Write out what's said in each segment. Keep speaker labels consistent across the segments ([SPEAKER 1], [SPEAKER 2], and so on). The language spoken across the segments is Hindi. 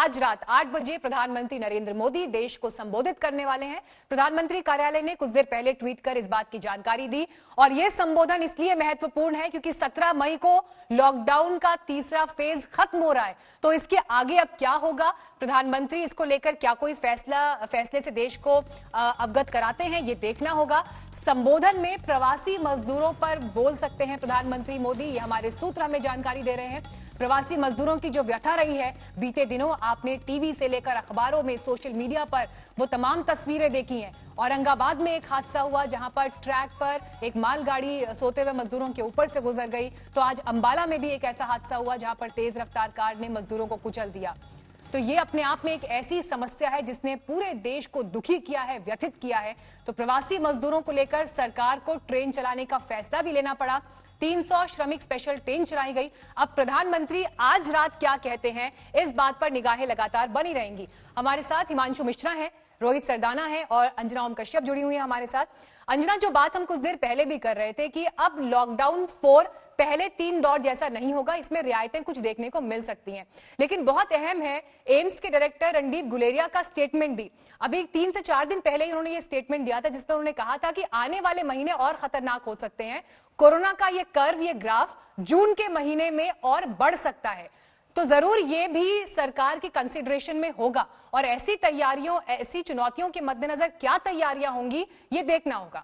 [SPEAKER 1] आज रात 8 बजे प्रधानमंत्री नरेंद्र मोदी देश को संबोधित करने वाले हैं। प्रधानमंत्री कार्यालय ने कुछ देर पहले ट्वीट कर इस बात की जानकारी दी और यह संबोधन इसलिए महत्वपूर्ण है क्योंकि 17 मई को लॉकडाउन का तीसरा फेज खत्म हो रहा है। तो इसके आगे अब क्या होगा, प्रधानमंत्री इसको लेकर क्या कोई फैसले से देश को अवगत कराते हैं, ये देखना होगा। संबोधन में प्रवासी मजदूरों पर बोल सकते हैं प्रधानमंत्री मोदी, ये हमारे सूत्र हमें जानकारी दे रहे हैं। प्रवासी मजदूरों की जो व्यथा रही है बीते दिनों, आपने टीवी से लेकर अखबारों में, सोशल मीडिया पर वो तमाम तस्वीरें देखी हैं। औरंगाबाद में एक हादसा हुआ जहां पर ट्रैक पर एक मालगाड़ी सोते हुए मजदूरों के ऊपर से गुजर गई। तो आज अंबाला में भी एक ऐसा हादसा हुआ जहां पर तेज रफ्तार कार ने मजदूरों को कुचल दिया। तो ये अपने आप में एक ऐसी समस्या है जिसने पूरे देश को दुखी किया है, व्यथित किया है। तो प्रवासी मजदूरों को लेकर सरकार को ट्रेन चलाने का फैसला भी लेना पड़ा। 300 श्रमिक स्पेशल ट्रेन चलाई गई। अब प्रधानमंत्री आज रात क्या कहते हैं, इस बात पर निगाहें लगातार बनी रहेंगी। हमारे साथ हिमांशु मिश्रा हैं, रोहित सरदाना है और अंजना ओम कश्यप जुड़ी हुई है हमारे साथ। अंजना, जो बात हम कुछ देर पहले भी कर रहे थे कि अब लॉकडाउन 4 पहले 3 दौर जैसा नहीं होगा, इसमें रियायतें कुछ देखने को मिल सकती हैं, लेकिन बहुत अहम है एम्स के डायरेक्टर रणदीप गुलेरिया का स्टेटमेंट भी। अभी 3 से 4 दिन पहले ही उन्होंने ये स्टेटमेंट दिया था जिसमें उन्होंने कहा था कि आने वाले महीने और खतरनाक हो सकते हैं। कोरोना का ये कर्व, ये ग्राफ जून के महीने में और बढ़ सकता है। तो जरूर ये भी सरकार की कंसिडरेशन में होगा और ऐसी तैयारियों, ऐसी चुनौतियों के मद्देनजर क्या तैयारियां होंगी, ये देखना होगा।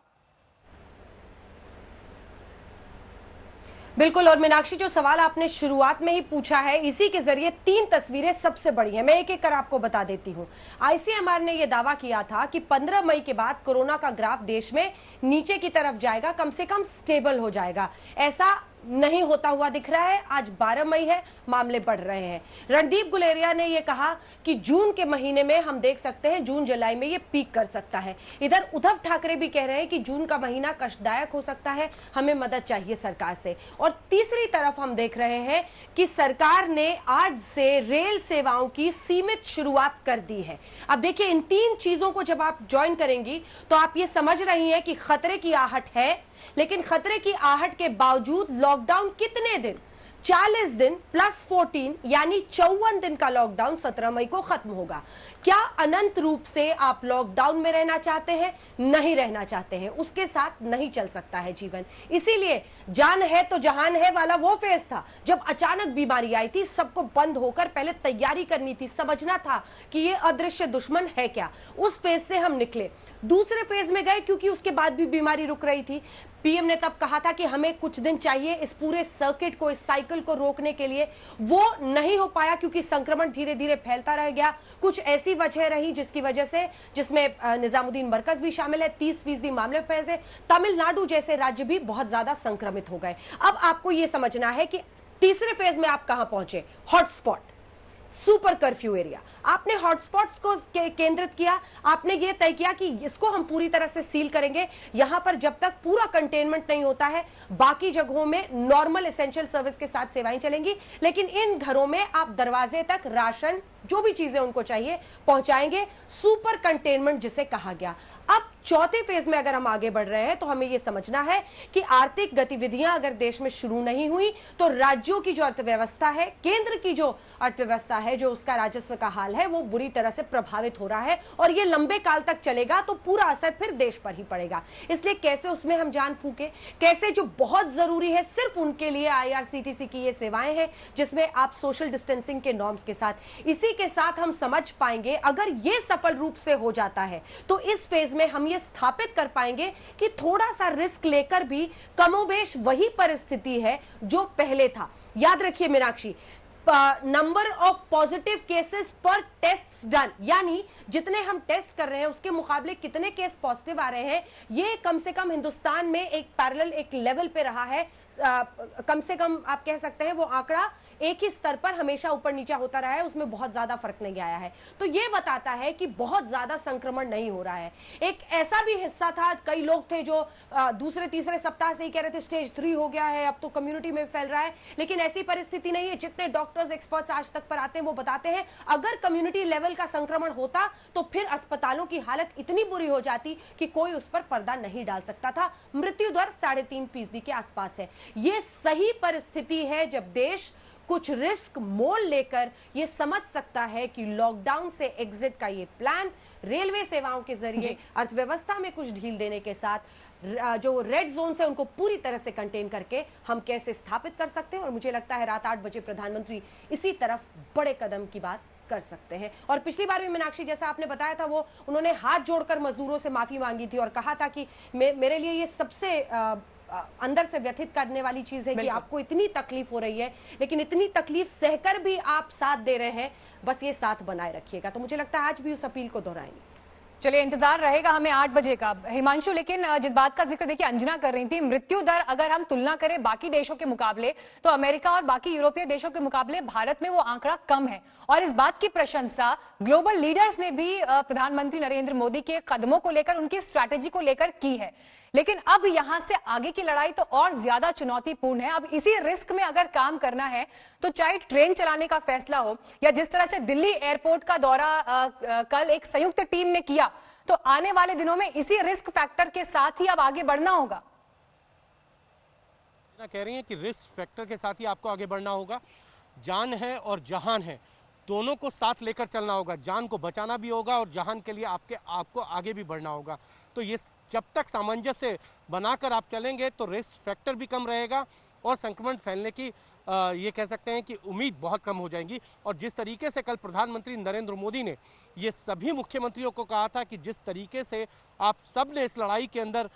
[SPEAKER 2] बिल्कुल, और मीनाक्षी, जो सवाल आपने शुरुआत में ही पूछा है, इसी के जरिए 3 तस्वीरें सबसे बड़ी हैं। मैं एक एक कर आपको बता देती हूं। आईसीएमआर ने यह दावा किया था कि 15 मई के बाद कोरोना का ग्राफ देश में नीचे की तरफ जाएगा, कम से कम स्टेबल हो जाएगा। ऐसा नहीं होता हुआ दिख रहा है। आज 12 मई है, मामले बढ़ रहे हैं। रणदीप गुलेरिया ने यह कहा कि जून के महीने में हम देख सकते हैं, जून जुलाई में यह पीक कर सकता है। इधर उद्धव ठाकरे भी कह रहे हैं कि जून का महीना कष्टदायक हो सकता है, हमें मदद चाहिए सरकार से। और तीसरी तरफ हम देख रहे हैं कि सरकार ने आज से रेल सेवाओं की सीमित शुरुआत कर दी है। अब देखिए, इन 3 चीजों को जब आप ज्वाइन करेंगी तो आप ये समझ रही हैं कि खतरे की आहट है, लेकिन खतरे की आहट के बावजूद लॉकडाउन कितने दिन, 40 दिन प्लस 14 यानी 54 दिन का लॉकडाउन 17 मई को खत्म होगा। क्या अनंत रूप से आप लॉकडाउन में रहना चाहते हैं? नहीं रहना चाहते हैं, उसके साथ नहीं चल सकता है जीवन। इसीलिए जान है तो जहान है वाला वो फेज था जब अचानक बीमारी आई थी, सबको बंद होकर पहले तैयारी करनी थी, समझना था कि ये अदृश्य दुश्मन है क्या। उस फेज से हम निकले, दूसरे फेज में गए क्योंकि उसके बाद भी बीमारी रुक रही थी। पीएम ने तब कहा था कि हमें कुछ दिन चाहिए इस पूरे सर्किट को, इस साइकिल को रोकने के लिए। वो नहीं हो पाया क्योंकि संक्रमण धीरे धीरे फैलता रह गया। कुछ ऐसी वजह रही जिसकी वजह से, जिसमें निजामुद्दीन मरकज भी शामिल है, 30% मामले फैले। तमिलनाडु जैसे राज्य भी बहुत ज्यादा संक्रमित हो गए। अब आपको यह समझना है कि तीसरे फेज में आप कहां पहुंचे। हॉटस्पॉट, सुपर कर्फ्यू एरिया, आपने हॉटस्पॉट्स को केंद्रित किया। आपने ये तय किया कि इसको हम पूरी तरह से सील करेंगे। यहां पर जब तक पूरा कंटेनमेंट नहीं होता है, बाकी जगहों में नॉर्मल एसेंशियल सर्विस के साथ सेवाएं चलेंगी, लेकिन इन घरों में आप दरवाजे तक राशन, जो भी चीजें उनको चाहिए, पहुंचाएंगे। सुपर कंटेनमेंट जिसे कहा गया। अब चौथे फेज में अगर हम आगे बढ़ रहे हैं तो हमें यह समझना है कि आर्थिक गतिविधियां अगर देश में शुरू नहीं हुई तो राज्यों की जो अर्थव्यवस्था है, केंद्र की जो अर्थव्यवस्था है, जो उसका राजस्व का हाल है, वो बुरी तरह से प्रभावित हो रहा है और ये लंबे काल तक चलेगा तो पूरा असर फिर देश पर ही पड़ेगा। इसलिए कैसे उसमें हम जान फूके, कैसे जो बहुत जरूरी है सिर्फ उनके लिए आईआरसीटीसी की ये सेवाएं हैं जिसमें आप सोशल डिस्टेंसिंग के नॉर्म्स के साथ, इसी के साथ हम समझ पाएंगे। अगर ये सफल रूप से हो जाता है तो इस फेज में हम ये स्थापित कर पाएंगे कि थोड़ा सा रिस्क लेकर भी कमोबेश वही परिस्थिति है जो पहले था। याद रखिए Meenakshi, number of positive cases पर टेस्ट डन, यानी जितने हम टेस्ट कर रहे हैं उसके मुकाबले कितने केस पॉजिटिव आ रहे हैं, ये कम से कम हिंदुस्तान में एक पैरेलल, एक लेवल पे रहा है। कम से कम आप कह सकते हैं वो आंकड़ा एक ही स्तर पर हमेशा ऊपर नीचे होता रहा है, उसमें बहुत ज्यादा फर्क नहीं आया है। तो ये बताता है कि बहुत ज्यादा संक्रमण नहीं हो रहा है। एक ऐसा भी हिस्सा था, कई लोग थे जो दूसरे तीसरे सप्ताह से ही कह रहे थे स्टेज 3 हो गया है, अब तो कम्युनिटी में फैल रहा है, लेकिन ऐसी परिस्थिति नहीं है। जितने डॉक्टर्स, एक्सपर्ट्स आज तक पर आते हैं वो बताते हैं अगर कम्युनिटी लेवल का संक्रमण होता तो फिर अस्पतालों की हालत इतनी बुरी हो जाती कि कोई उस पर पर्दा नहीं डाल सकता था। मृत्यु दर 3.5% के आसपास है। यह सही परिस्थिति है जब देश कुछ रिस्क मोल लेकर ये समझ सकता है कि लॉकडाउन से एग्जिट का ये प्लान रेलवे सेवाओं के जरिए अर्थव्यवस्था में कुछ ढील देने के साथ जो रेड जोन से उनको पूरी तरह से कंटेन करके हम कैसे स्थापित कर सकते हैं। और मुझे लगता है रात 8 बजे प्रधानमंत्री इसी तरफ बड़े कदम की बात कर सकते हैं। और पिछली बार भी मीनाक्षी, जैसा आपने बताया था, वो उन्होंने हाथ जोड़कर मजदूरों से माफी मांगी थी और कहा था कि मेरे लिए ये सबसे अंदर से व्यथित करने वाली चीज है कि आपको इतनी तकलीफ हो रही है, लेकिन इतनी तकलीफ सहकर भी आप साथ दे रहे हैं, बस ये साथ बनाए रखिएगा। तो मुझे लगता है आज भी उस अपील को दोहराएंगे।
[SPEAKER 1] चलिए, इंतजार रहेगा हमें 8 बजे का। हिमांशु, लेकिन जिस बात का जिक्र देखिए अंजना कर रही थी, मृत्यु दर अगर हम तुलना करें बाकी देशों के मुकाबले तो अमेरिका और बाकी यूरोपीय देशों के मुकाबले भारत में वो आंकड़ा कम है। और इस बात की प्रशंसा ग्लोबल लीडर्स ने भी प्रधानमंत्री नरेंद्र मोदी के कदमों को लेकर, उनकी स्ट्रैटेजी को लेकर की है। लेकिन अब यहां से आगे की लड़ाई तो और ज्यादा चुनौतीपूर्ण है। अब इसी रिस्क में अगर काम करना है तो चाहे ट्रेन चलाने का फैसला हो या जिस तरह से दिल्ली एयरपोर्ट का दौरा कल एक संयुक्त टीम ने किया, तो आने वाले दिनों में इसी रिस्क फैक्टर के साथ ही अब आगे बढ़ना होगा।
[SPEAKER 3] कह रही हैं कि रिस्क फैक्टर के साथ ही आपको आगे बढ़ना होगा। जान है और जहान है, दोनों को साथ लेकर चलना होगा। जान को बचाना भी होगा और जहान के लिए आपको आगे भी बढ़ना होगा। तो ये जब तक सामंजस्य बनाकर आप चलेंगे तो रिस्क फैक्टर भी कम रहेगा और संक्रमण फैलने की ये कह सकते हैं कि उम्मीद बहुत कम हो जाएगी। और जिस तरीके से कल प्रधानमंत्री नरेंद्र मोदी ने ये सभी मुख्यमंत्रियों को कहा था कि जिस तरीके से आप सब ने इस लड़ाई के अंदर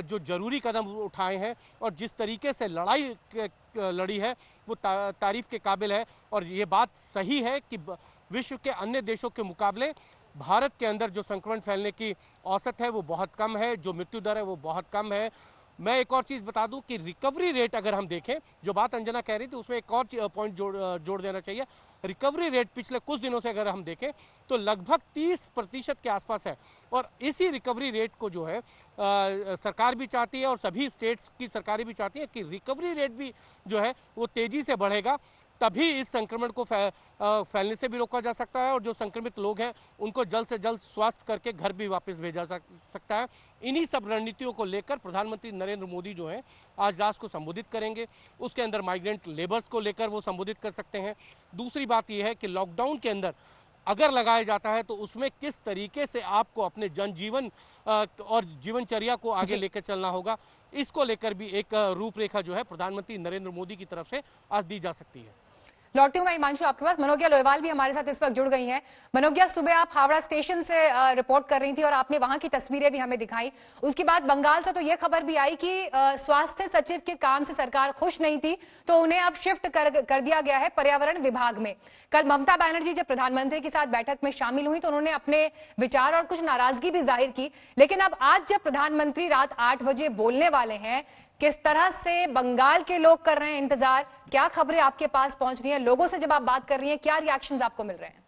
[SPEAKER 3] जो जरूरी कदम उठाए हैं और जिस तरीके से लड़ाई लड़ी है वो तारीफ के काबिल है। और ये बात सही है कि विश्व के अन्य देशों के मुकाबले भारत के अंदर जो संक्रमण फैलने की औसत है वो बहुत कम है, जो मृत्यु दर है वो बहुत कम है। मैं एक और चीज़ बता दूं कि रिकवरी रेट अगर हम देखें, जो बात अंजना कह रही थी उसमें एक और पॉइंट जोड़ देना चाहिए। रिकवरी रेट पिछले कुछ दिनों से अगर हम देखें तो लगभग 30% के आसपास है। और इसी रिकवरी रेट को जो है सरकार भी चाहती है और सभी स्टेट्स की सरकारें भी चाहती है कि रिकवरी रेट भी जो है वो तेजी से बढ़ेगा, तभी इस संक्रमण को फैलने से भी रोका जा सकता है और जो संक्रमित लोग हैं उनको जल्द से जल्द स्वस्थ करके घर भी वापस भेजा सकता है। इन्हीं सब रणनीतियों को लेकर प्रधानमंत्री नरेंद्र मोदी जो हैं आज राष्ट्र को संबोधित करेंगे। उसके अंदर माइग्रेंट लेबर्स को लेकर वो संबोधित कर सकते हैं। दूसरी बात यह है कि लॉकडाउन के अंदर अगर लगाया जाता है तो उसमें किस तरीके से आपको अपने जनजीवन और जीवनचर्या को आगे लेकर चलना होगा, इसको लेकर भी एक रूपरेखा जो है प्रधानमंत्री नरेंद्र मोदी की तरफ से आज दी जा सकती है।
[SPEAKER 1] लौटती हूं मैं हिमांशु आपके पास। मनोज्ञा लोहेवाल भी हमारे साथ इस वक्त जुड़ गई हैं। मनोज्ञा, सुबह आप हावड़ा स्टेशन से रिपोर्ट कर रही थी और आपने वहां की तस्वीरें भी हमें दिखाई। उसके बाद बंगाल से तो यह खबर भी आई कि स्वास्थ्य सचिव के काम से सरकार खुश नहीं थी, तो उन्हें अब शिफ्ट कर दिया गया है पर्यावरण विभाग में। कल ममता बनर्जी जब प्रधानमंत्री के साथ बैठक में शामिल हुई तो उन्होंने अपने विचार और कुछ नाराजगी भी जाहिर की। लेकिन अब आज जब प्रधानमंत्री रात 8 बजे बोलने वाले हैं, किस तरह से बंगाल के लोग कर रहे हैं इंतजार, क्या खबरें आपके पास पहुंच रही हैं, लोगों से जब आप बात कर रही हैं क्या रिएक्शंस आपको मिल रहे हैं?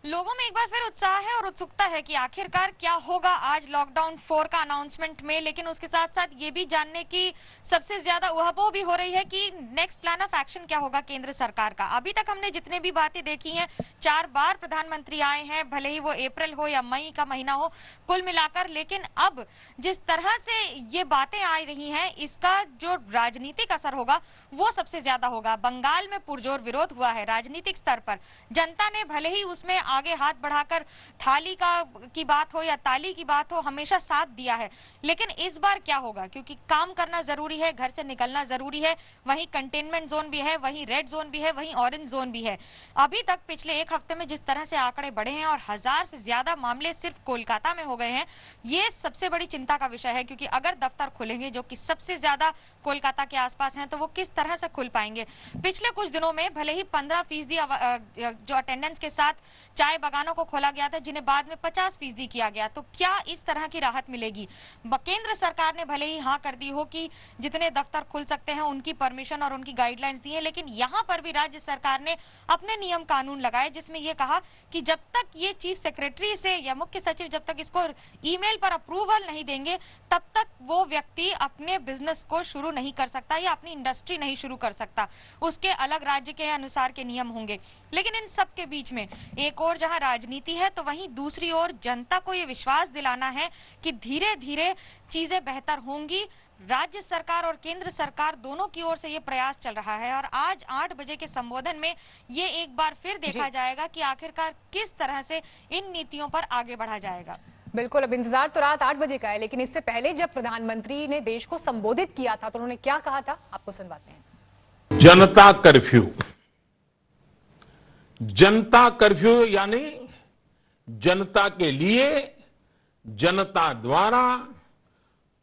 [SPEAKER 4] लोगों में एक बार फिर उत्साह है और उत्सुकता है कि आखिरकार क्या होगा आज लॉकडाउन 4 का अनाउंसमेंट में। लेकिन उसके साथ साथ ये भी जानने की सबसे ज्यादा उहापोह भी हो रही है कि नेक्स्ट प्लान ऑफ एक्शन क्या होगा केंद्र सरकार का। अभी तक हमने जितने भी बातें देखी हैं, 4 बार प्रधानमंत्री आए हैं, भले ही वो अप्रैल हो या मई का महीना हो कुल मिलाकर। लेकिन अब जिस तरह से ये बातें आ रही हैं, इसका जो राजनीतिक असर होगा वो सबसे ज्यादा होगा। बंगाल में पुरजोर विरोध हुआ है राजनीतिक स्तर पर। जनता ने भले ही उसमें आगे हाथ बढ़ाकर थाली की बात हो या ताली की बात हो हमेशा साथ दिया है, लेकिन इस बार क्या होगा, क्योंकि काम करना जरूरी है, घर से निकलना जरूरी है। वहीं कंटेनमेंट जोन भी है, वहीं रेड जोन भी है, वहीं ऑरेंज जोन भी है। अभी तक पिछले एक हफ्ते में जिस तरह से आंकड़े बढ़े हैं और 1000 से ज्यादा मामले सिर्फ कोलकाता में हो गए हैं, ये सबसे बड़ी चिंता का विषय है। क्योंकि अगर दफ्तर खुलेंगे जो कि सबसे ज्यादा कोलकाता के आसपास हैं, तो वो किस तरह से खुल पाएंगे। पिछले कुछ दिनों में भले ही 15% जो अटेंडेंस के साथ चाय बागानों को खोला गया था, जिन्हें बाद में 50% किया गया, तो क्या इस तरह की राहत मिलेगी? केंद्र सरकार ने भले ही हाँ कर दी हो कि जितने दफ्तर खुल सकते हैं उनकी परमिशन और उनकी गाइडलाइंस दी है, लेकिन यहाँ पर भी राज्य सरकार ने अपने नियम कानून लगाए जिसमें यह कहा कि जब तक ये चीफ सेक्रेटरी से या मुख्य सचिव जब तक इसको ईमेल पर अप्रूवल नहीं देंगे, तब तक वो व्यक्ति अपने बिजनेस को शुरू नहीं कर सकता या अपनी इंडस्ट्री नहीं शुरू कर सकता। उसके अलग राज्य के अनुसार के नियम होंगे। लेकिन इन सब के बीच में एक ओर जहां राजनीति है तो वहीं दूसरी ओर जनता को ये विश्वास दिलाना है कि धीरे धीरे चीजें बेहतर होंगी। राज्य सरकार और केंद्र सरकार दोनों की ओर से ये प्रयास चल रहा है और आज 8 बजे के संबोधन में ये एक बार फिर देखा जाएगा कि आखिरकार किस तरह से इन नीतियों पर आगे बढ़ा जाएगा।
[SPEAKER 1] बिल्कुल, अब इंतजार तो रात 8 बजे का है, लेकिन इससे पहले जब प्रधानमंत्री ने देश को संबोधित किया था तो उन्होंने क्या कहा था, आपको सुनवाते हैं।
[SPEAKER 5] जनता कर्फ्यू, जनता कर्फ्यू यानी जनता के लिए, जनता द्वारा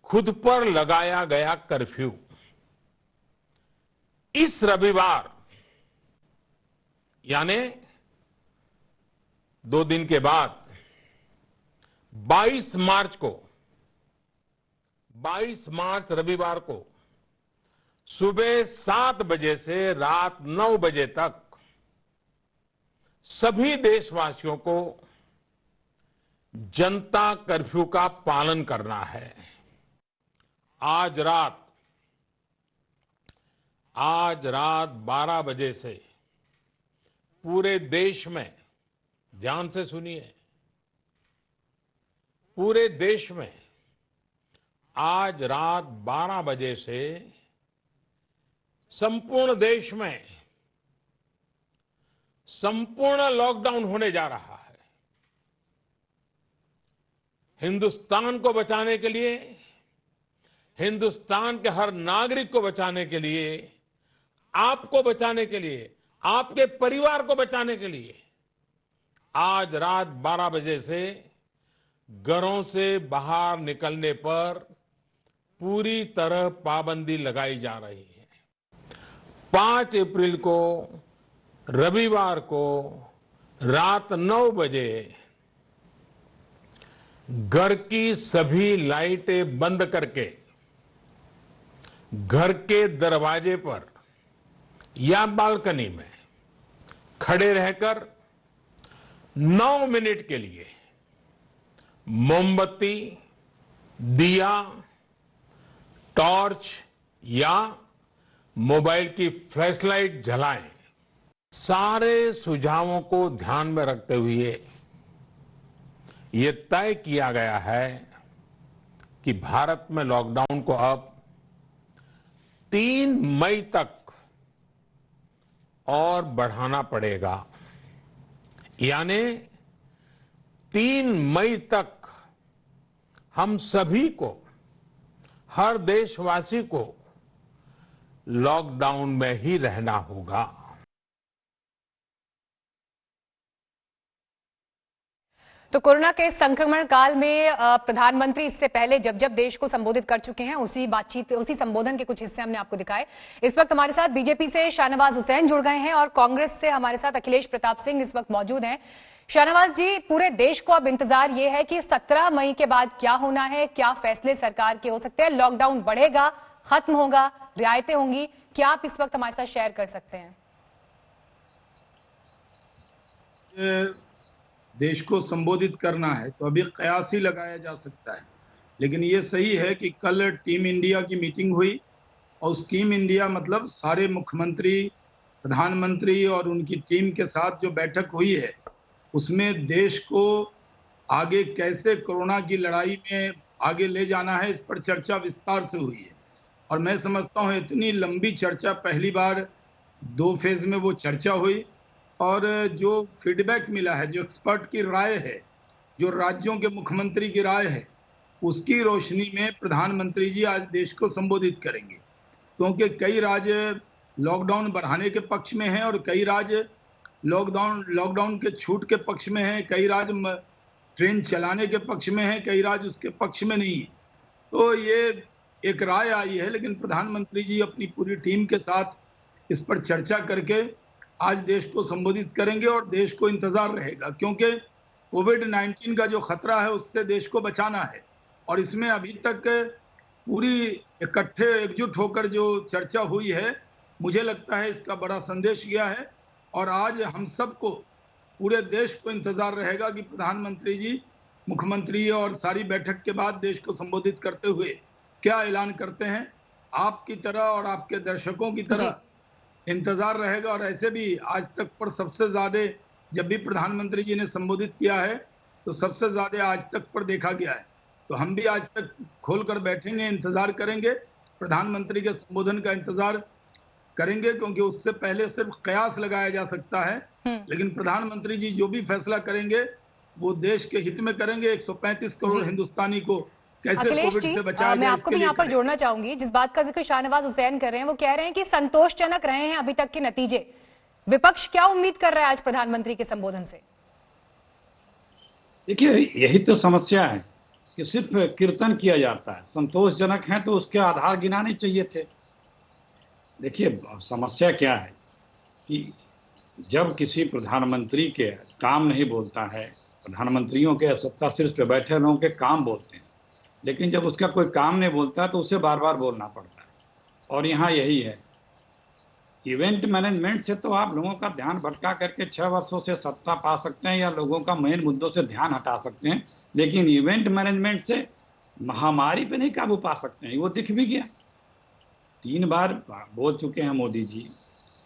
[SPEAKER 5] खुद पर लगाया गया कर्फ्यू। इस रविवार यानी 2 दिन के बाद 22 मार्च रविवार को सुबह 7 बजे से रात 9 बजे तक सभी देशवासियों को जनता कर्फ्यू का पालन करना है। आज रात 12 बजे से पूरे देश में, ध्यान से सुनिए, पूरे देश में आज रात 12 बजे से संपूर्ण देश में संपूर्ण लॉकडाउन होने जा रहा है। हिंदुस्तान को बचाने के लिए, हिंदुस्तान के हर नागरिक को बचाने के लिए, आपको बचाने के लिए, आपके परिवार को बचाने के लिए आज रात 12 बजे से घरों से बाहर निकलने पर पूरी तरह पाबंदी लगाई जा रही है। 5 अप्रैल को रविवार को रात 9 बजे घर की सभी लाइटें बंद करके घर के दरवाजे पर या बालकनी में खड़े रहकर 9 मिनट के लिए मोमबत्ती, दिया, टॉर्च या मोबाइल की फ्लैशलाइट जलाएं। सारे सुझावों को ध्यान में रखते हुए ये तय किया गया है कि भारत में लॉकडाउन को अब 3 मई तक और बढ़ाना पड़ेगा। यानी 3 मई तक हम सभी को, हर देशवासी को लॉकडाउन में ही रहना होगा।
[SPEAKER 1] तो कोरोना के संक्रमण काल में प्रधानमंत्री इससे पहले जब जब देश को संबोधित कर चुके हैं, उसी संबोधन के कुछ हिस्से हमने आपको दिखाए। इस वक्त हमारे साथ बीजेपी से शाहनवाज हुसैन जुड़ गए हैं और कांग्रेस से हमारे साथ अखिलेश प्रताप सिंह इस वक्त मौजूद हैं। शाहनवाज जी, पूरे देश को अब इंतजार ये है कि 17 मई के बाद क्या होना है, क्या फैसले सरकार के हो सकते हैं, लॉकडाउन बढ़ेगा, खत्म होगा, रियायतें होंगी, क्या आप इस वक्त हमारे साथ शेयर कर सकते हैं?
[SPEAKER 6] देश को संबोधित करना है तो अभी कयास ही लगाया जा सकता है, लेकिन ये सही है कि कल टीम इंडिया की मीटिंग हुई और उस टीम इंडिया मतलब सारे मुख्यमंत्री, प्रधानमंत्री और उनकी टीम के साथ जो बैठक हुई है उसमें देश को आगे कैसे कोरोना की लड़ाई में आगे ले जाना है इस पर चर्चा विस्तार से हुई है। और मैं समझता हूँ इतनी लंबी चर्चा पहली बार 2 फेज में वो चर्चा हुई और जो फीडबैक मिला है, जो एक्सपर्ट की राय है, जो राज्यों के मुख्यमंत्री की राय है, उसकी रोशनी में प्रधानमंत्री जी आज देश को संबोधित करेंगे। क्योंकि कई राज्य लॉकडाउन बढ़ाने के पक्ष में हैं और कई राज्य लॉकडाउन के छूट के पक्ष में हैं, कई राज्य ट्रेन चलाने के पक्ष में हैं, कई राज्य उसके पक्ष में नहीं है। तो ये एक राय आई है, लेकिन प्रधानमंत्री जी अपनी पूरी टीम के साथ इस पर चर्चा करके आज देश को संबोधित करेंगे और देश को इंतजार रहेगा, क्योंकि कोविड-19 का जो खतरा है उससे देश को बचाना है। और इसमें अभी तक पूरी इकट्ठे एकजुट होकर जो चर्चा हुई है, मुझे लगता है इसका बड़ा संदेश गया है। और आज हम सबको, पूरे देश को इंतजार रहेगा कि प्रधानमंत्री जी, मुख्यमंत्री और सारी बैठक के बाद देश को संबोधित करते हुए क्या ऐलान करते हैं। आपकी तरह और आपके दर्शकों की तरह इंतजार रहेगा। और ऐसे भी आज तक पर सबसे ज्यादा जब भी प्रधानमंत्री जी ने संबोधित किया है तो सबसे ज्यादा आज तक पर देखा गया है। तो हम भी आज तक खोलकर बैठेंगे, इंतजार करेंगे, प्रधानमंत्री के संबोधन का इंतजार करेंगे, क्योंकि उससे पहले सिर्फ कयास लगाया जा सकता है। लेकिन प्रधानमंत्री जी जो भी फैसला करेंगे वो देश के हित में करेंगे। 135 करोड़ हिंदुस्तानी को कैसे कोविड से बचाया जाए,
[SPEAKER 1] मैं आपको भी यहाँ पर जोड़ना चाहूंगी। जिस बात का जिक्र शाहनवाज हुसैन कर रहे हैं वो कह रहे हैं कि संतोषजनक रहे हैं अभी तक के नतीजे। विपक्ष क्या उम्मीद कर रहा है आज प्रधानमंत्री के संबोधन से?
[SPEAKER 7] देखिए, यही तो समस्या है कि सिर्फ कीर्तन किया जाता है। संतोषजनक है तो उसके आधार गिनाने चाहिए थे। देखिए, समस्या क्या है कि जब किसी प्रधानमंत्री के काम नहीं बोलता है, प्रधानमंत्रियों के सत्ता शीर्ष पे बैठे लोगों के काम बोलते हैं, लेकिन जब उसका कोई काम नहीं बोलता है तो उसे बार बार बोलना पड़ता है। और यहाँ यही है, इवेंट मैनेजमेंट से तो आप लोगों का ध्यान भटका करके 6 वर्षों से सत्ता पा सकते हैं या लोगों का मेन मुद्दों से ध्यान हटा सकते हैं, लेकिन इवेंट मैनेजमेंट से महामारी पे नहीं काबू पा सकते हैं। वो दिख भी गया, 3 बार बोल चुके हैं मोदी जी,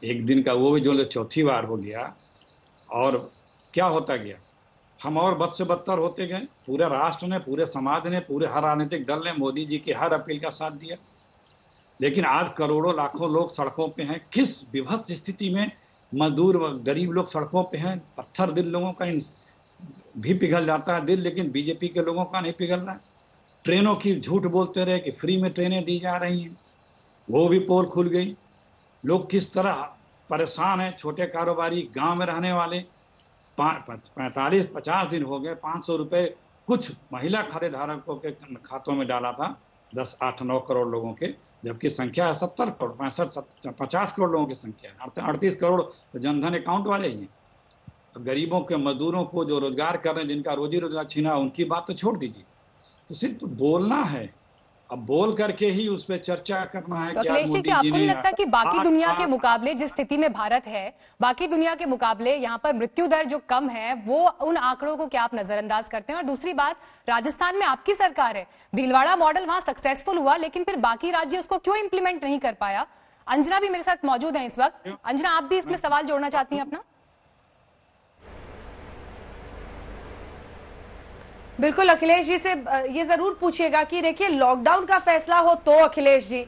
[SPEAKER 7] एक दिन का वो भी जो चौथी बार हो गया। और क्या होता गया, हम और बद से बदतर होते गए। पूरे राष्ट्र ने, पूरे समाज ने, पूरे हर राजनीतिक दल ने मोदी जी की हर अपील का साथ दिया। लेकिन आज करोड़ों लाखों लोग सड़कों पे हैं। किस विभत्स स्थिति में मजदूर गरीब लोग सड़कों पे हैं। पत्थर दिल लोगों का भी पिघल जाता है दिल, लेकिन बीजेपी के लोगों का नहीं पिघल रहा है। ट्रेनों की झूठ बोलते रहे कि फ्री में ट्रेनें दी जा रही हैं, वो भी पोल खुल गई। लोग किस तरह परेशान हैं। छोटे कारोबारी, गांव में रहने वाले, 45-50 दिन हो गए 500 रुपये कुछ महिला खाते धारकों के खातों में डाला था, 10-8-9 करोड़ लोगों के, जबकि संख्या है 70 करोड़, 65-50 करोड़ लोगों की संख्या है। 38 करोड़ तो जनधन अकाउंट वाले ही हैं। गरीबों के, मजदूरों को जो रोजगार कर रहे हैं, जिनका रोजी रोजगार छीना, उनकी बात तो छोड़ दीजिए। तो सिर्फ बोलना है, अब बोल करके ही उस पर चर्चा करना है।
[SPEAKER 1] तो अखिलेश जी, क्या आपको नहीं लगता कि बाकी दुनिया के मुकाबले जिस स्थिति में भारत है, बाकी दुनिया के मुकाबले यहाँ पर मृत्यु दर जो कम है, वो उन आंकड़ों को क्या आप नजरअंदाज करते हैं? और दूसरी बात, राजस्थान में आपकी सरकार है, भीलवाड़ा मॉडल वहां सक्सेसफुल हुआ, लेकिन फिर बाकी राज्य उसको क्यों इंप्लीमेंट नहीं कर पाया? अंजना भी मेरे साथ मौजूद है इस वक्त। अंजना, आप भी इसमें सवाल जोड़ना चाहती हैं अपना?
[SPEAKER 2] बिल्कुल, अखिलेश जी से ये जरूर पूछिएगा कि देखिए, लॉकडाउन का फैसला हो तो अखिलेश जी,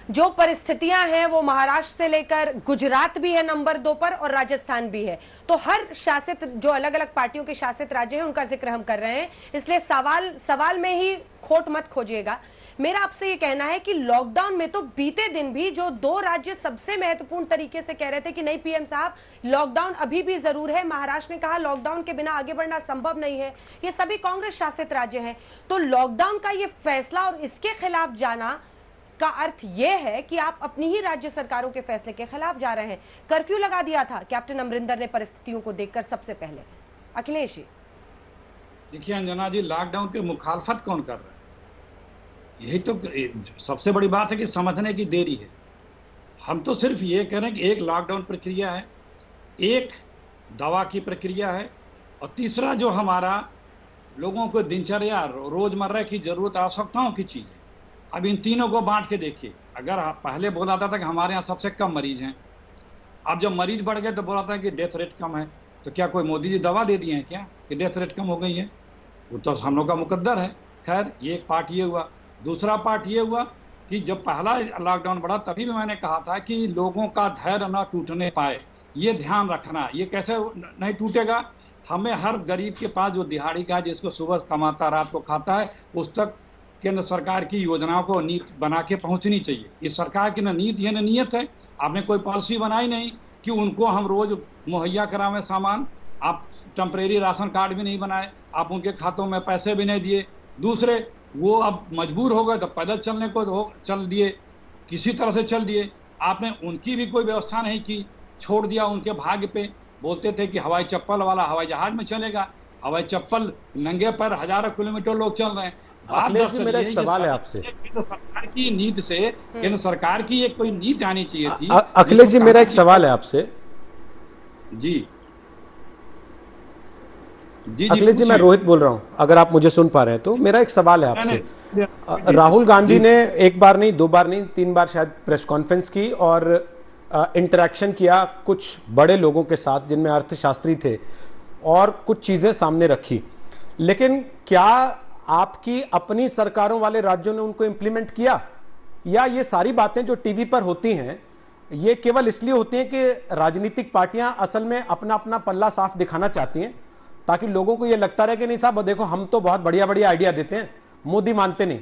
[SPEAKER 2] जो परिस्थितियां हैं वो महाराष्ट्र से लेकर गुजरात भी है नंबर 2 पर और राजस्थान भी है। तो हर शासित, जो अलग अलग पार्टियों के शासित राज्य हैं, उनका जिक्र हम कर रहे हैं, इसलिए सवाल में ही खोट मत खोजिएगा। मेरा आपसे ये कहना है कि लॉकडाउन में तो बीते दिन भी जो 2 राज्य सबसे महत्वपूर्ण तरीके से कह रहे थे कि नहीं पीएम साहब, लॉकडाउन अभी भी जरूर है। महाराष्ट्र ने कहा लॉकडाउन के बिना आगे बढ़ना संभव नहीं है। ये सभी कांग्रेस शासित राज्य हैं। तो लॉकडाउन का ये फैसला और इसके खिलाफ जाना का अर्थ यह है कि आप अपनी ही राज्य सरकारों के फैसले के खिलाफ जा रहे हैं। कर्फ्यू लगा दिया था कैप्टन अमरिंदर ने परिस्थितियों को देखकर सबसे पहले। अखिलेश जी,
[SPEAKER 7] देखिए अंजना जी, लॉकडाउन की मुखालफत कौन कर रहा है? यही तो सबसे बड़ी बात है कि समझने की देरी है। हम तो सिर्फ ये कह रहे हैं कि एक लॉकडाउन प्रक्रिया है, एक दवा की प्रक्रिया है, और तीसरा जो हमारा लोगों को दिनचर्या, रोजमर्रा की जरूरत, आवश्यकताओं की चीज है। अब इन तीनों को बांट के देखिए। अगर पहले बोला था कि हमारे यहाँ सबसे कम मरीज हैं, अब जब मरीज बढ़ गए तो बोला था कि डेथ रेट कम है। तो क्या कोई मोदी जी दवा दे दिए हैं क्या कि डेथ रेट कम हो गई है? वो तो हम लोग का मुकद्दर है। खैर, ये एक पार्ट ये हुआ। दूसरा पार्ट ये हुआ कि जब पहला लॉकडाउन बढ़ा तभी भी मैंने कहा था कि लोगों का धैर्य ना टूटने पाए, ये ध्यान रखना। ये कैसे नहीं टूटेगा? हमें हर गरीब के पास जो दिहाड़ी का, जिसको सुबह कमाता रात को खाता है, उस तक केंद्र सरकार की योजनाओं को नीति बना के पहुंचनी चाहिए। इस सरकार की न नीति है न नीयत है। आपने कोई पॉलिसी बनाई नहीं कि उनको हम रोज मुहैया करावें सामान। आप टेम्परेरी राशन कार्ड भी नहीं बनाए, आप उनके खातों में पैसे भी नहीं दिए। दूसरे, वो अब मजबूर हो गए तो पैदल चलने को चल दिए, किसी तरह से चल दिए। आपने उनकी भी कोई व्यवस्था नहीं की, छोड़ दिया उनके भाग्य पे। बोलते थे कि हवाई चप्पल वाला हवाई जहाज में चलेगा, हवाई चप्पल नंगे पर हजारों किलोमीटर लोग चल रहे हैं।
[SPEAKER 8] मेरा एक सवाल है आपसे।
[SPEAKER 7] केंद्र सरकार की नीति से, केंद्र सरकार की एक कोई नीति आनी चाहिए थी।
[SPEAKER 8] अखिलेश जी, मेरा एक सवाल है आपसे।
[SPEAKER 7] जी जी
[SPEAKER 8] अखिलेश जी, मैं रोहित बोल रहा हूं, अगर आप मुझे सुन पा रहे हैं तो। मेरा एक सवाल है आपसे। राहुल गांधी ने एक बार नहीं, 2 बार नहीं, 3 बार शायद प्रेस कॉन्फ्रेंस की और इंटरेक्शन किया कुछ बड़े लोगों के साथ जिनमें अर्थशास्त्री थे और कुछ चीज़ें सामने रखी, लेकिन क्या आपकी अपनी सरकारों वाले राज्यों ने उनको इंप्लीमेंट किया, या ये सारी बातें जो टीवी पर होती हैं ये केवल इसलिए होती हैं कि राजनीतिक पार्टियां असल में अपना अपना पल्ला साफ दिखाना चाहती हैं ताकि लोगों को ये लगता रहे कि नहीं साहब देखो हम तो बहुत बढ़िया बढ़िया आइडिया देते हैं, मोदी मानते नहीं।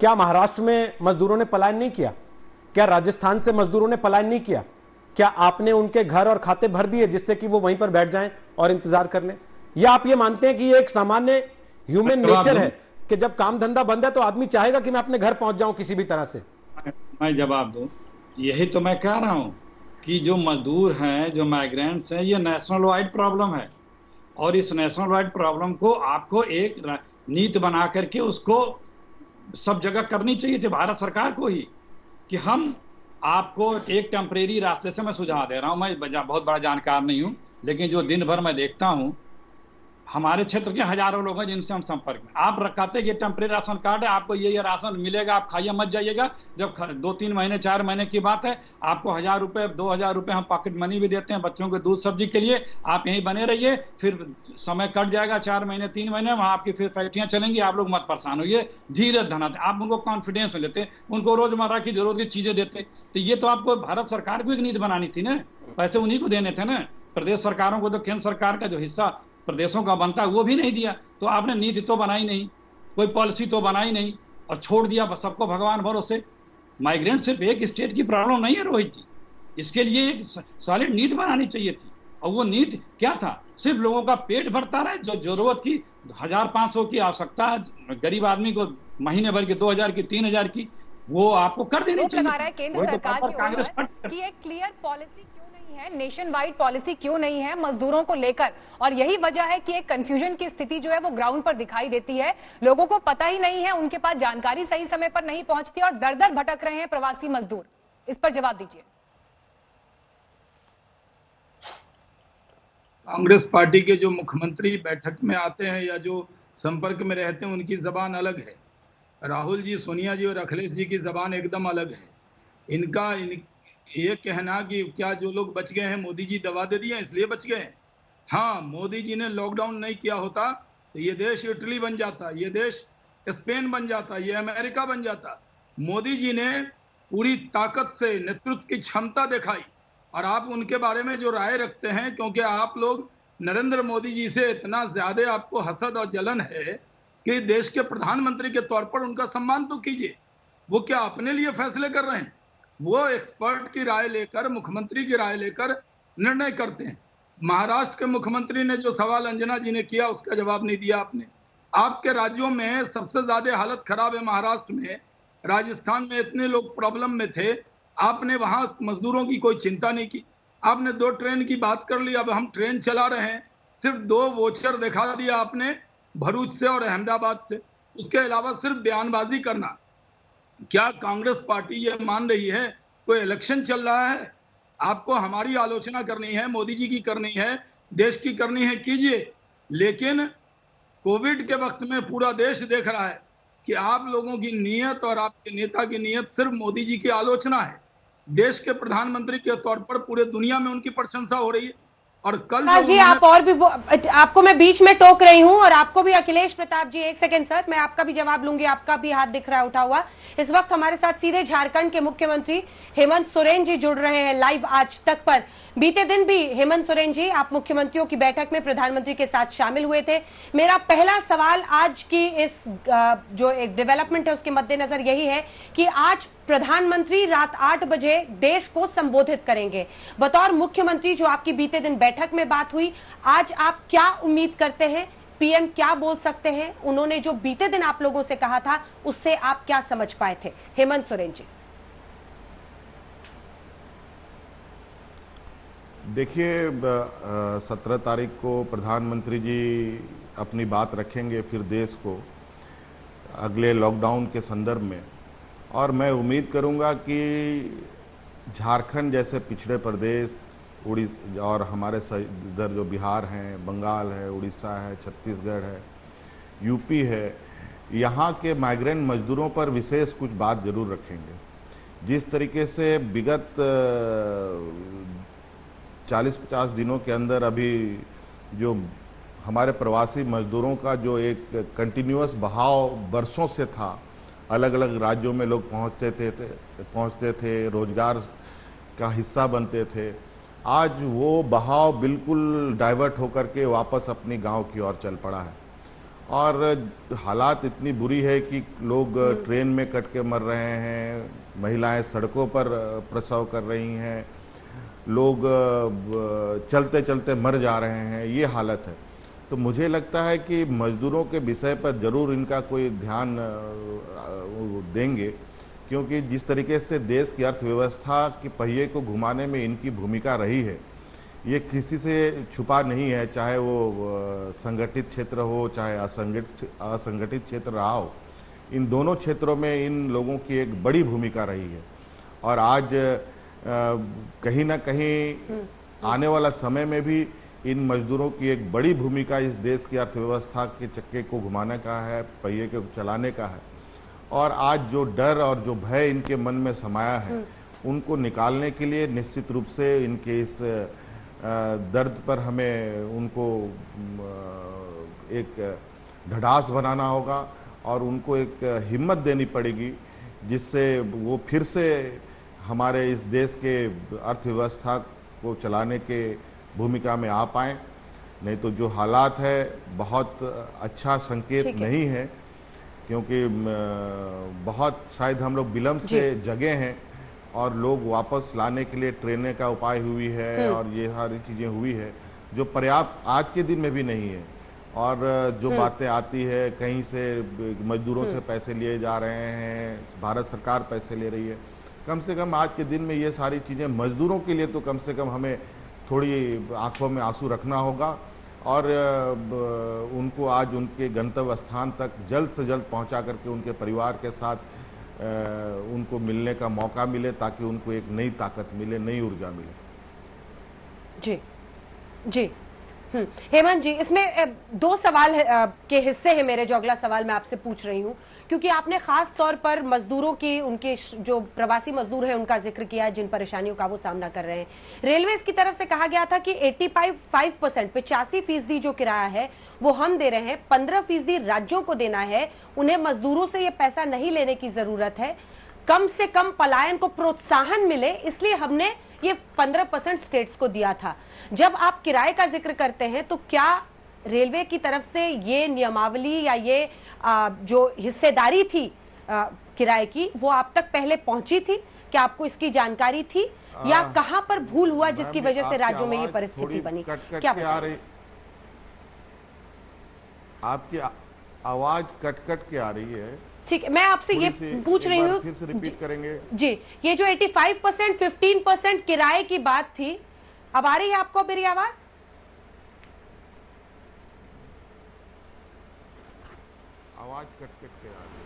[SPEAKER 8] क्या महाराष्ट्र में मजदूरों ने पलायन नहीं किया? क्या राजस्थान से मजदूरों ने पलायन नहीं किया? क्या आपने उनके घर और खाते भर दिए जिससे कि वो वहीं पर बैठ जाएं और इंतजार कर लें? या आप ये मानते हैं कि ये एक सामान्य ह्यूमन नेचर है कि जब काम धंधा बंद है तो आदमी चाहेगा कि मैं अपने घर पहुंच जाऊं किसी भी तरह से?
[SPEAKER 7] मैं जवाब दूं, यही तो मैं कह रहा हूं कि जो मजदूर हैं, जो माइग्रेंट्स हैं, ये नेशनल वाइड प्रॉब्लम है और इस नेशनल वाइड प्रॉब्लम को आपको एक नीति बना करके उसको सब जगह करनी चाहिए थी भारत सरकार को ही, कि हम आपको एक टेम्परेरी रास्ते से मैं सुझाव दे रहा हूं। मैं बहुत बड़ा जानकार नहीं हूं, लेकिन जो दिन भर मैं देखता हूं, हमारे क्षेत्र के हजारों लोग हैं जिनसे हम संपर्क में। आप रखाते ये टेम्परेरी राशन कार्ड है, आपको ये राशन मिलेगा, आप खाइए मत जाइएगा। जब 2-3 महीने 4 महीने की बात है, आपको 1000 रुपए 2000 रुपए हम पॉकेट मनी भी देते हैं बच्चों के दूध सब्जी के लिए। आप यहीं बने रहिए, फिर समय कट जाएगा 4 महीने 3 महीने, वहां आपकी फिर फैक्ट्रियां चलेंगी, आप लोग मत परेशान होइए, धीरे धनाते। आप उनको कॉन्फिडेंस में लेते, उनको रोजमर्रा की जरूरत की चीजें देते। तो ये तो आपको भारत सरकार को एक नीति बनानी थी ना, पैसे उन्हीं को देने थे ना। प्रदेश सरकारों को तो केंद्र सरकार का जो हिस्सा प्रदेशों का बनता है वो भी नहीं दिया। तो आपने नीति तो बनाई नहीं, कोई पॉलिसी तो बनाई नहीं और छोड़ दिया बस सबको भगवान भरोसे। माइग्रेंट सिर्फ एक स्टेट की प्रॉब्लम नहीं है रोहित जी, इसके लिए एक सॉलिड नीति बनानी चाहिए थी। और वो नीति क्या था? सिर्फ लोगों का पेट भरता रहे, जो जरूरत की 1500 की आवश्यकता है गरीब आदमी को महीने भर की 2000 की 3000 की, वो आपको कर देनी चाहिए।
[SPEAKER 1] केंद्र सरकार की एक क्लियर पॉलिसी है, नेशन वाइड पॉलिसी क्यों नहीं है मजदूरों को लेकर? और यही वजह है कि एक कंफ्यूजन की स्थिति जो है वो ग्राउंड पर दिखाई देती है। लोगों को पता ही नहीं है, उनके पास जानकारी सही समय पर नहीं पहुंचती और दर दर भटक रहे हैं प्रवासी मजदूर। इस पर जवाब दीजिए।
[SPEAKER 6] कांग्रेस पार्टी के जो मुख्यमंत्री बैठक में आते हैं या जो संपर्क में रहते हैं उनकी जबान अलग है। राहुल जी, सोनिया जी और अखिलेश जी की जबान एकदम अलग है। इनका ये कहना कि क्या जो लोग बच गए हैं मोदी जी दवा दे दिए इसलिए बच गए। हाँ, मोदी जी ने लॉकडाउन नहीं किया होता तो ये देश इटली बन जाता, ये देश स्पेन बन जाता, ये अमेरिका बन जाता। मोदी जी ने पूरी ताकत से नेतृत्व की क्षमता दिखाई और आप उनके बारे में जो राय रखते हैं, क्योंकि आप लोग नरेंद्र मोदी जी से इतना ज्यादा आपको हसद और जलन है कि देश के प्रधानमंत्री के तौर पर उनका सम्मान तो कीजिए। वो क्या अपने लिए फैसले कर रहे हैं? वो एक्सपर्ट की राय लेकर, मुख्यमंत्री की राय लेकर निर्णय करते हैं। महाराष्ट्र के मुख्यमंत्री ने जो सवाल अंजना जी ने किया उसका जवाब नहीं दिया आपने। आपके राज्यों में सबसे ज्यादा हालत खराब है महाराष्ट्र में, राजस्थान में इतने लोग प्रॉब्लम में थे, आपने वहां मजदूरों की कोई चिंता नहीं की। आपने 2 ट्रेन की बात कर ली, अब हम ट्रेन चला रहे हैं, सिर्फ 2 वोचर दिखा दिया आपने भरूच से और अहमदाबाद से, उसके अलावा सिर्फ बयानबाजी करना। क्या कांग्रेस पार्टी ये मान रही है कोई इलेक्शन चल रहा है? आपको हमारी आलोचना करनी है, मोदी जी की करनी है, देश की करनी है, कीजिए। लेकिन कोविड के वक्त में पूरा देश देख रहा है कि आप लोगों की नीयत और आपके नेता की नीयत सिर्फ मोदी जी की आलोचना है। देश के प्रधानमंत्री के तौर पर पूरे दुनिया में उनकी प्रशंसा हो रही है। और कल
[SPEAKER 2] जी आप और भी आपको मैं बीच में टोक रही हूं और आपको भी अखिलेश प्रताप जी, एक सेकंड सर, मैं आपका भी जवाब लूंगी। आपका भी हाथ दिख रहा है उठा हुआ। इस वक्त हमारे साथ सीधे झारखंड के मुख्यमंत्री हेमंत सोरेन जी जुड़ रहे हैं लाइव आज तक पर। बीते दिन भी हेमंत सोरेन जी आप मुख्यमंत्रियों की बैठक में प्रधानमंत्री के साथ शामिल हुए थे। मेरा पहला सवाल आज की इस जो एक डेवलपमेंट है उसके मद्देनजर यही है कि आज प्रधानमंत्री रात 8 बजे देश को संबोधित करेंगे। बतौर मुख्यमंत्री जो आपकी बीते दिन बैठक में बात हुई, आज आप क्या उम्मीद करते हैं? पीएम क्या बोल सकते हैं? उन्होंने जो बीते दिन आप लोगों से कहा था उससे आप क्या समझ पाए थे? हेमंत सोरेन जी।
[SPEAKER 9] देखिए, 17 तारीख को प्रधानमंत्री जी अपनी बात रखेंगे फिर देश को अगले लॉकडाउन के संदर्भ में, और मैं उम्मीद करूंगा कि झारखंड जैसे पिछड़े प्रदेश, उड़ीसा और हमारे इधर जो बिहार हैं, बंगाल है, उड़ीसा है, छत्तीसगढ़ है, यूपी है, यहाँ के माइग्रेंट मजदूरों पर विशेष कुछ बात जरूर रखेंगे। जिस तरीके से विगत 40-50 दिनों के अंदर अभी जो हमारे प्रवासी मजदूरों का जो एक कंटिन्यूअस बहाव बरसों से था, अलग अलग राज्यों में लोग पहुंचते थे, रोजगार का हिस्सा बनते थे, आज वो बहाव बिल्कुल डाइवर्ट होकर के वापस अपनी गांव की ओर चल पड़ा है। और हालात इतनी बुरी है कि लोग ट्रेन में कट के मर रहे हैं, महिलाएं सड़कों पर प्रसव कर रही हैं, लोग चलते चलते मर जा रहे हैं, ये हालत है। तो मुझे लगता है कि मजदूरों के विषय पर जरूर इनका कोई ध्यान देंगे, क्योंकि जिस तरीके से देश की अर्थव्यवस्था के पहिए को घुमाने में इनकी भूमिका रही है, ये किसी से छुपा नहीं है, चाहे वो संगठित क्षेत्र हो चाहे असंगठित क्षेत्र रहा हो। इन दोनों क्षेत्रों में इन लोगों की एक बड़ी भूमिका रही है। और आज कहीं ना कहीं आने वाला समय में भी इन मजदूरों की एक बड़ी भूमिका इस देश की अर्थव्यवस्था के चक्के को घुमाने का है, पहिए को चलाने का है। और आज जो डर और जो भय इनके मन में समाया है, उनको निकालने के लिए निश्चित रूप से इनके इस दर्द पर हमें उनको एक ढाढ़स बनाना होगा और उनको एक हिम्मत देनी पड़ेगी, जिससे वो फिर से हमारे इस देश के अर्थव्यवस्था को चलाने के भूमिका में आ पाएं। नहीं तो जो हालात है बहुत अच्छा संकेत नहीं है, क्योंकि बहुत शायद हम लोग विलंब से जगे हैं और लोग वापस लाने के लिए ट्रेनें का उपाय हुई है और ये सारी चीजें हुई है जो पर्याप्त आज के दिन में भी नहीं है। और जो बातें आती है कहीं से मजदूरों से पैसे लिए जा रहे हैं, भारत सरकार पैसे ले रही है, कम से कम आज के दिन में ये सारी चीजें मजदूरों के लिए तो कम से कम हमें थोड़ी आंखों में आंसू रखना होगा और उनको आज उनके गंतव्य स्थान तक जल्द से जल्द पहुंचा करके उनके परिवार के साथ उनको मिलने का मौका मिले, ताकि उनको एक नई ताकत मिले, नई ऊर्जा मिले।
[SPEAKER 2] जी जी हेमंत जी, इसमें दो सवाल के हिस्से हैं मेरे, जो अगला सवाल मैं आपसे पूछ रही हूं, क्योंकि आपने खास तौर पर मजदूरों की, उनके जो प्रवासी मजदूर हैं उनका जिक्र किया है, जिन परेशानियों का वो सामना कर रहे हैं। रेलवेज की तरफ से कहा गया था कि 85% 85% जो किराया है वो हम दे रहे हैं, 15% राज्यों को देना है, उन्हें मजदूरों से ये पैसा नहीं लेने की जरूरत है, कम से कम पलायन को प्रोत्साहन मिले, इसलिए हमने ये 15% स्टेट्स को दिया था। जब आप किराए का जिक्र करते हैं तो क्या रेलवे की तरफ से ये नियमावली या ये जो हिस्सेदारी थी किराए की, वो आप तक पहले पहुंची थी? क्या आपको इसकी जानकारी थी या कहां पर भूल हुआ जिसकी वजह से राज्यों में ये परिस्थिति बनी? क्या
[SPEAKER 9] आपकी आवाज कट कट के आ रही है?
[SPEAKER 2] ठीक है, मैं आपसे ये पूछ रही हूँ,
[SPEAKER 9] फिर से रिपीट करेंगे
[SPEAKER 2] जी। ये जो 85% 15% किराए की बात थी, अब आ रही है आपको मेरी आवाज?
[SPEAKER 9] आवाज कट कट के आ रही है।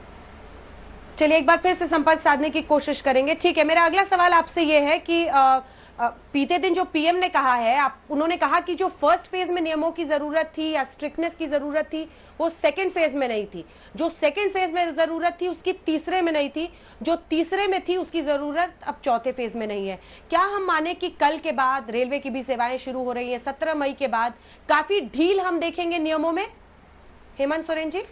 [SPEAKER 2] चलिए एक बार फिर से संपर्क साधने की कोशिश करेंगे। ठीक है, मेरा अगला सवाल आपसे ये है कि बीते दिन जो पीएम ने कहा है, उन्होंने कहा कि जो फर्स्ट फेज में नियमों की जरूरत थी या स्ट्रिक्टनेस की जरूरत थी वो सेकंड फेज में नहीं थी, जो सेकंड फेज में जरूरत थी उसकी तीसरे में नहीं थी, जो तीसरे में थी उसकी जरूरत अब चौथे फेज में नहीं है। क्या हम माने कि कल के बाद रेलवे की भी सेवाएं शुरू हो रही है, 17 मई के बाद काफी ढील हम देखेंगे नियमों में? हेमंत सोरेन जी।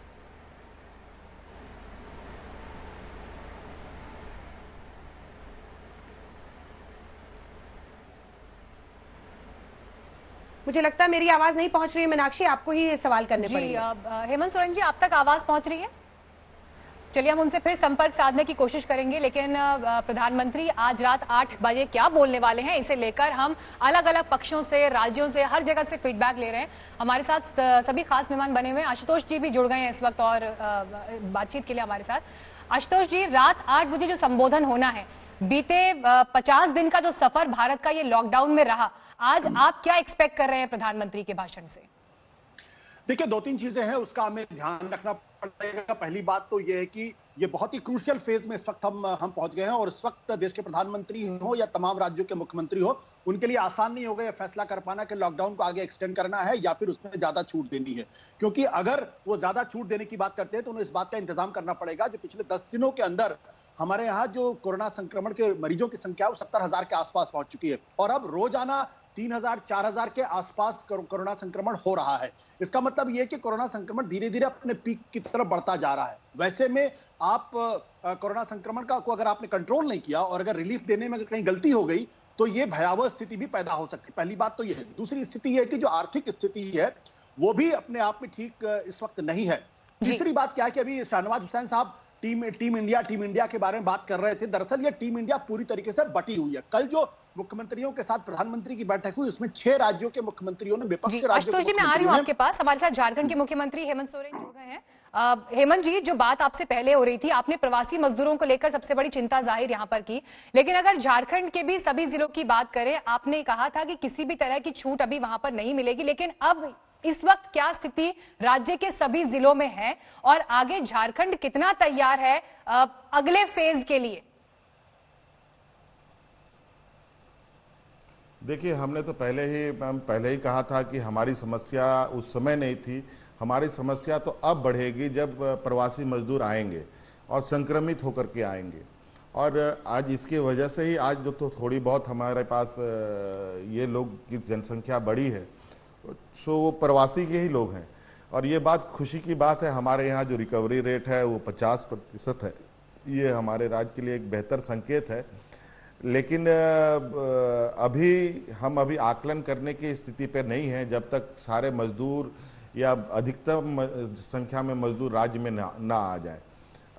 [SPEAKER 2] मुझे लगता है मेरी आवाज नहीं पहुंच रही है। मीनाक्षी, आपको ही ये सवाल करने पड़ेंगे।
[SPEAKER 1] हेमंत सोरेन जी, आप तक आवाज पहुंच रही है? चलिए हम उनसे फिर संपर्क साधने की कोशिश करेंगे, लेकिन प्रधानमंत्री आज रात 8 बजे क्या बोलने वाले हैं, इसे लेकर हम अलग अलग पक्षों से, राज्यों से, हर जगह से फीडबैक ले रहे हैं। हमारे साथ सभी खास मेहमान बने हुए हैं। आशुतोष जी भी जुड़ गए हैं इस वक्त और बातचीत के लिए हमारे साथ। आशुतोष जी, रात 8 बजे जो संबोधन होना है, बीते 50 दिन का जो सफर भारत का ये लॉकडाउन में रहा, आज आप क्या एक्सपेक्ट कर रहे हैं प्रधानमंत्री के भाषण से?
[SPEAKER 10] देखिए, 2-3 चीजें हैं, उसका हमें ध्यान रखना पड़ेगा। पहली बात तो ये है कि ये बहुत ही क्रूशियल फेज में इस वक्त हम पहुंच गए हैं और इस वक्त देश के प्रधानमंत्री हो या तमाम राज्यों के मुख्यमंत्री हो, उनके लिए आसान नहीं होगा यह फैसला कर पाना कि लॉकडाउन को आगे एक्सटेंड करना है या फिर उसमें ज्यादा छूट देनी है। क्योंकि अगर वो ज्यादा छूट देने की बात करते हैं तो उन्हें इस बात का इंतजाम करना पड़ेगा जो पिछले 10 दिनों के अंदर हमारे यहाँ जो कोरोना संक्रमण के मरीजों की संख्या वो 70,000 के आसपास पहुंच चुकी है और अब रोजाना 3,000 4,000 के आसपास कोरोना संक्रमण हो रहा है। इसका मतलब यह कि कोरोना संक्रमण धीरे धीरे अपने पीक की तरफ बढ़ता जा रहा है। वैसे में आप कोरोना संक्रमण को अगर आपने कंट्रोल नहीं किया और अगर रिलीफ देने में अगर कहीं गलती हो गई तो ये भयावह स्थिति भी पैदा हो सकती है। पहली बात तो यह है। दूसरी स्थिति यह कि जो आर्थिक स्थिति है वो भी अपने आप में ठीक इस वक्त नहीं है। तीसरी बात क्या है कि अभी शाहनवाज हुसैन साहब टीम इंडिया के बारे में बात कर रहे थे। दरअसल ये टीम इंडिया पूरी तरीके से बटी हुई है। कल जो मुख्यमंत्रियों के साथ प्रधानमंत्री की बैठक हुई उसमें 6 राज्यों के मुख्यमंत्रियों ने विपक्षी राज्यों
[SPEAKER 1] के मैं आ रही हूँ आपके पास। हमारे साथ झारखंड के मुख्यमंत्री हेमंत सोरेन जुड़ गए हैं। हेमंत जी, जो बात आपसे पहले हो रही थी, आपने प्रवासी मजदूरों को लेकर सबसे बड़ी चिंता जाहिर यहाँ पर की, लेकिन अगर झारखंड के भी सभी जिलों की बात करें, आपने कहा था कि किसी भी तरह की छूट अभी वहां पर नहीं मिलेगी, लेकिन अब इस वक्त क्या स्थिति राज्य के सभी जिलों में है और आगे झारखंड कितना तैयार है अगले फेज के लिए?
[SPEAKER 9] देखिए, हमने तो पहले ही कहा था कि हमारी समस्या उस समय नहीं थी। हमारी समस्या तो अब बढ़ेगी जब प्रवासी मजदूर आएंगे और संक्रमित होकर के आएंगे। और आज इसकी वजह से ही आज जो तो थोड़ी बहुत हमारे पास ये लोग की जनसंख्या बढ़ी है, सो वो प्रवासी के ही लोग हैं। और ये बात खुशी की बात है, हमारे यहाँ जो रिकवरी रेट है वो 50% है। ये हमारे राज्य के लिए एक बेहतर संकेत है। लेकिन अभी आकलन करने की स्थिति पे नहीं है जब तक सारे मजदूर या अधिकतम संख्या में मजदूर राज्य में ना आ जाए।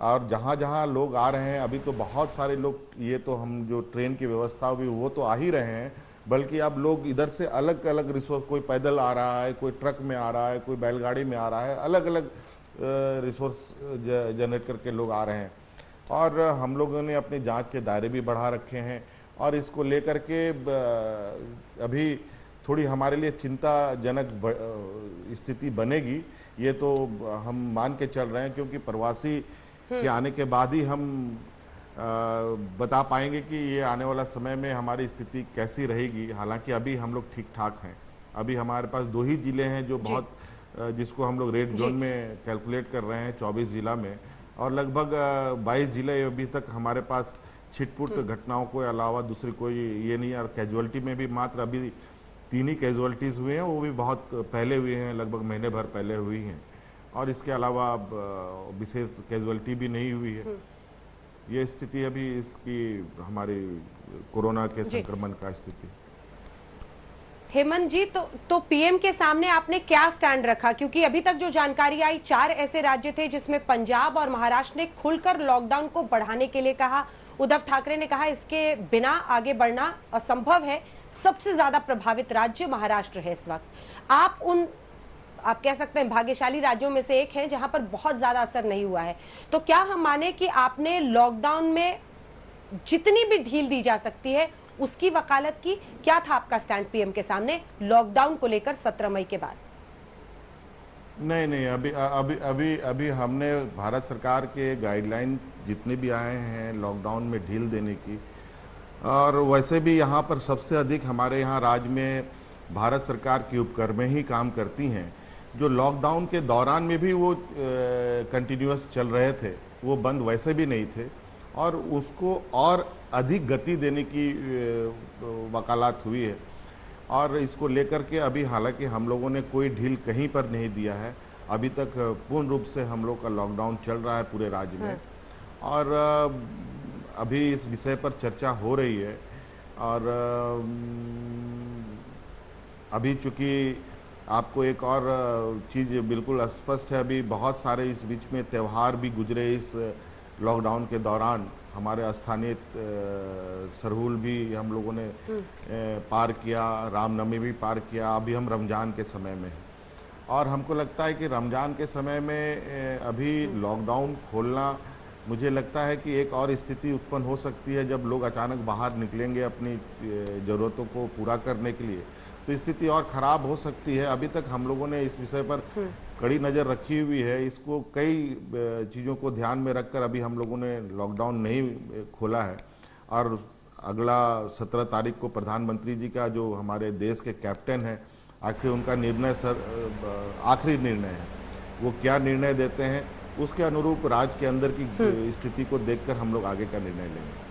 [SPEAKER 9] और जहाँ जहाँ लोग आ रहे हैं, अभी तो बहुत सारे लोग, ये तो हम जो ट्रेन की व्यवस्था हुई वो तो आ ही रहे हैं, बल्कि अब लोग इधर से अलग अलग रिसोर्स, कोई पैदल आ रहा है, कोई ट्रक में आ रहा है, कोई बैलगाड़ी में आ रहा है, अलग अलग रिसोर्स जनरेट करके लोग आ रहे हैं। और हम लोगों ने अपनी जांच के दायरे भी बढ़ा रखे हैं और इसको लेकर के अभी थोड़ी हमारे लिए चिंताजनक स्थिति बनेगी, ये तो हम मान के चल रहे हैं, क्योंकि प्रवासी के आने के बाद ही हम बता पाएंगे कि ये आने वाला समय में हमारी स्थिति कैसी रहेगी। हालांकि अभी हम लोग ठीक ठाक हैं। अभी हमारे पास 2 ही जिले हैं जो बहुत जिसको हम लोग रेड जोन में कैलकुलेट कर रहे हैं 24 जिला में, और लगभग 22 जिले अभी तक हमारे पास छिटपुट घटनाओं के अलावा दूसरी कोई ये नहीं है। और कैजुअलिटी में भी मात्र अभी 3 ही कैजुअलिटीज हुए हैं, वो भी बहुत पहले हुए हैं, लगभग महीने भर पहले हुई हैं, और इसके अलावा विशेष कैजुअलिटी भी नहीं हुई है। ये स्थिति अभी इसकी हमारी कोरोना के संक्रमण का स्थिति।
[SPEAKER 2] हेमंत जी, तो पीएम के सामने आपने क्या स्टैंड रखा? क्योंकि अभी तक जो जानकारी आई, 4 ऐसे राज्य थे जिसमें पंजाब और महाराष्ट्र ने खुलकर लॉकडाउन को बढ़ाने के लिए कहा। उद्धव ठाकरे ने कहा इसके बिना आगे बढ़ना असंभव है। सबसे ज्यादा प्रभावित राज्य महाराष्ट्र है इस वक्त। आप कह सकते हैं भाग्यशाली राज्यों में से एक हैं जहां पर बहुत ज्यादा असर नहीं हुआ है। तो क्या हम माने कि आपने लॉकडाउन में जितनी भी ढील दी जा सकती है उसकी वकालत की? क्या था आपका स्टैंड पीएम के सामने लॉकडाउन को लेकर 17 मई के बाद?
[SPEAKER 9] नहीं, अभी हमने भारत सरकार के गाइडलाइन जितने भी आए हैं लॉकडाउन में ढील देने की, और वैसे भी यहाँ पर सबसे अधिक हमारे यहाँ राज्य में भारत सरकार की उपक्रमें ही काम करती हैं, जो लॉकडाउन के दौरान में भी वो कंटिन्यूअस चल रहे थे, वो बंद वैसे भी नहीं थे, और उसको और अधिक गति देने की वकालत हुई है। और इसको लेकर के अभी हालांकि हम लोगों ने कोई ढील कहीं पर नहीं दिया है। अभी तक पूर्ण रूप से हम लोग का लॉकडाउन चल रहा है पूरे राज्य में, और अभी इस विषय पर चर्चा हो रही है। और अभी चूंकि आपको एक और चीज़ बिल्कुल स्पष्ट है, अभी बहुत सारे इस बीच में त्यौहार भी गुजरे इस लॉकडाउन के दौरान। हमारे स्थानीय सरहुल भी हम लोगों ने पार किया, रामनवमी भी पार किया। अभी हम रमज़ान के समय में हैं, और हमको लगता है कि रमज़ान के समय में अभी लॉकडाउन खोलना, मुझे लगता है कि एक और स्थिति उत्पन्न हो सकती है जब लोग अचानक बाहर निकलेंगे अपनी ज़रूरतों को पूरा करने के लिए, तो स्थिति और खराब हो सकती है। अभी तक हम लोगों ने इस विषय पर कड़ी नजर रखी हुई है। इसको कई चीजों को ध्यान में रखकर अभी हम लोगों ने लॉकडाउन नहीं खोला है। और अगला 17 तारीख को प्रधानमंत्री जी का, जो हमारे देश के कैप्टन है, आखिर उनका निर्णय आखिरी निर्णय है, वो क्या निर्णय देते हैं उसके अनुरूप राज्य के अंदर की स्थिति को देखकर हम लोग आगे का निर्णय लेंगे।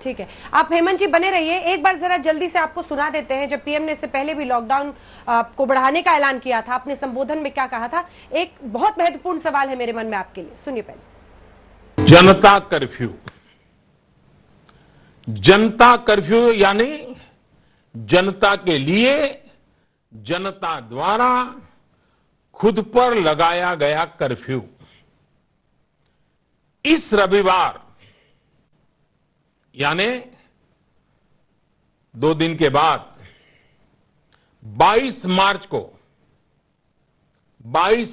[SPEAKER 2] ठीक है, आप हेमंत जी बने रहिए। एक बार जरा जल्दी से आपको सुना देते हैं, जब पीएम ने इससे पहले भी लॉकडाउन को बढ़ाने का ऐलान किया था, अपने संबोधन में क्या कहा था। एक बहुत महत्वपूर्ण सवाल है मेरे मन में आपके लिए, सुनिए पहले।
[SPEAKER 5] जनता कर्फ्यू, जनता कर्फ्यू यानी जनता के लिए, जनता द्वारा खुद पर लगाया गया कर्फ्यू। इस रविवार यानी 2 दिन के बाद 22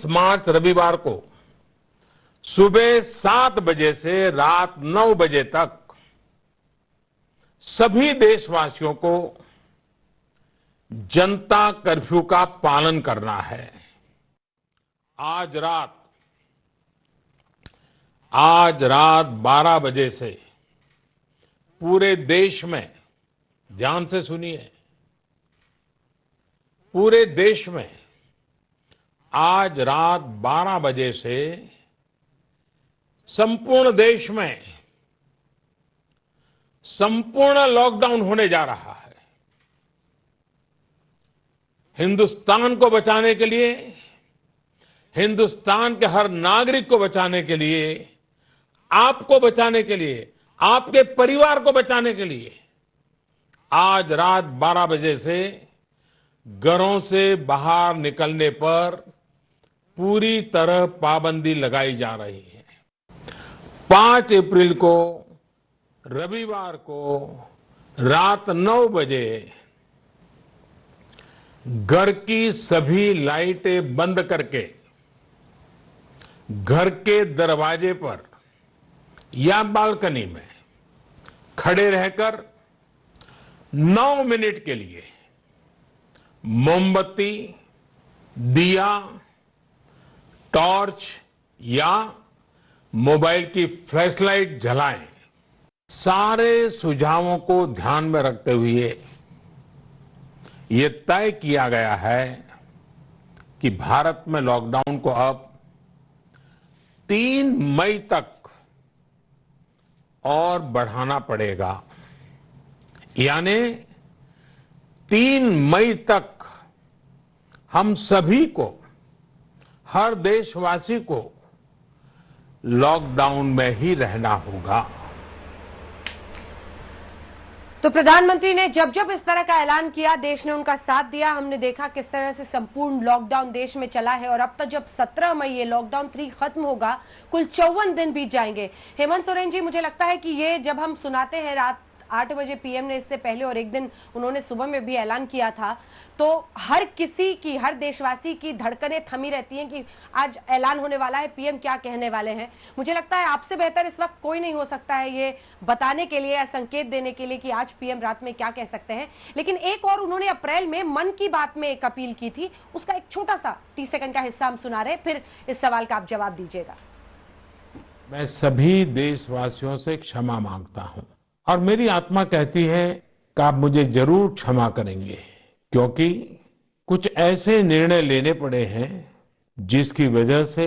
[SPEAKER 5] मार्च रविवार को सुबह 7 बजे से रात 9 बजे तक सभी देशवासियों को जनता कर्फ्यू का पालन करना है। आज रात 12 बजे से पूरे देश में, ध्यान से सुनिए, पूरे देश में आज रात 12 बजे से संपूर्ण देश में संपूर्ण लॉकडाउन होने जा रहा है। हिंदुस्तान को बचाने के लिए, हिंदुस्तान के हर नागरिक को बचाने के लिए, आपको बचाने के लिए, आपके परिवार को बचाने के लिए आज रात 12 बजे से घरों से बाहर निकलने पर पूरी तरह पाबंदी लगाई जा रही है। 5 अप्रैल को रविवार को रात 9 बजे घर की सभी लाइटें बंद करके घर के दरवाजे पर या बालकनी में खड़े रहकर 9 मिनट के लिए मोमबत्ती, दिया, टॉर्च या मोबाइल की फ्लैशलाइट जलाएं। सारे सुझावों को ध्यान में रखते हुए ये तय किया गया है कि भारत में लॉकडाउन को अब 3 मई तक और बढ़ाना पड़ेगा। यानी 3 मई तक हम सभी को, हर देशवासी को लॉकडाउन में ही रहना होगा।
[SPEAKER 2] तो प्रधानमंत्री ने जब जब इस तरह का ऐलान किया, देश ने उनका साथ दिया। हमने देखा किस तरह से संपूर्ण लॉकडाउन देश में चला है और अब तक जब 17 मई ये लॉकडाउन 3 खत्म होगा, कुल 54 दिन बीत जाएंगे। हेमंत सोरेन जी, मुझे लगता है कि ये जब हम सुनाते हैं रात 8 बजे, पीएम ने इससे पहले और एक दिन उन्होंने सुबह में भी ऐलान किया था, तो हर किसी की, हर देशवासी की धड़कनें थमी रहती हैं कि आज ऐलान होने वाला है, पीएम क्या कहने वाले हैं। मुझे लगता है आपसे बेहतर इस वक्त कोई नहीं हो सकता है ये बताने के लिए या संकेत देने के लिए कि आज पीएम रात में क्या कह सकते हैं। लेकिन एक और उन्होंने अप्रैल में मन की बात में एक अपील की थी, उसका एक छोटा सा 30 सेकंड का हिस्सा हम सुना रहे, फिर इस सवाल का आप जवाब दीजिएगा।
[SPEAKER 5] मैं सभी देशवासियों से क्षमा मांगता हूं और मेरी आत्मा कहती है कि आप मुझे जरूर क्षमा करेंगे, क्योंकि कुछ ऐसे निर्णय लेने पड़े हैं जिसकी वजह से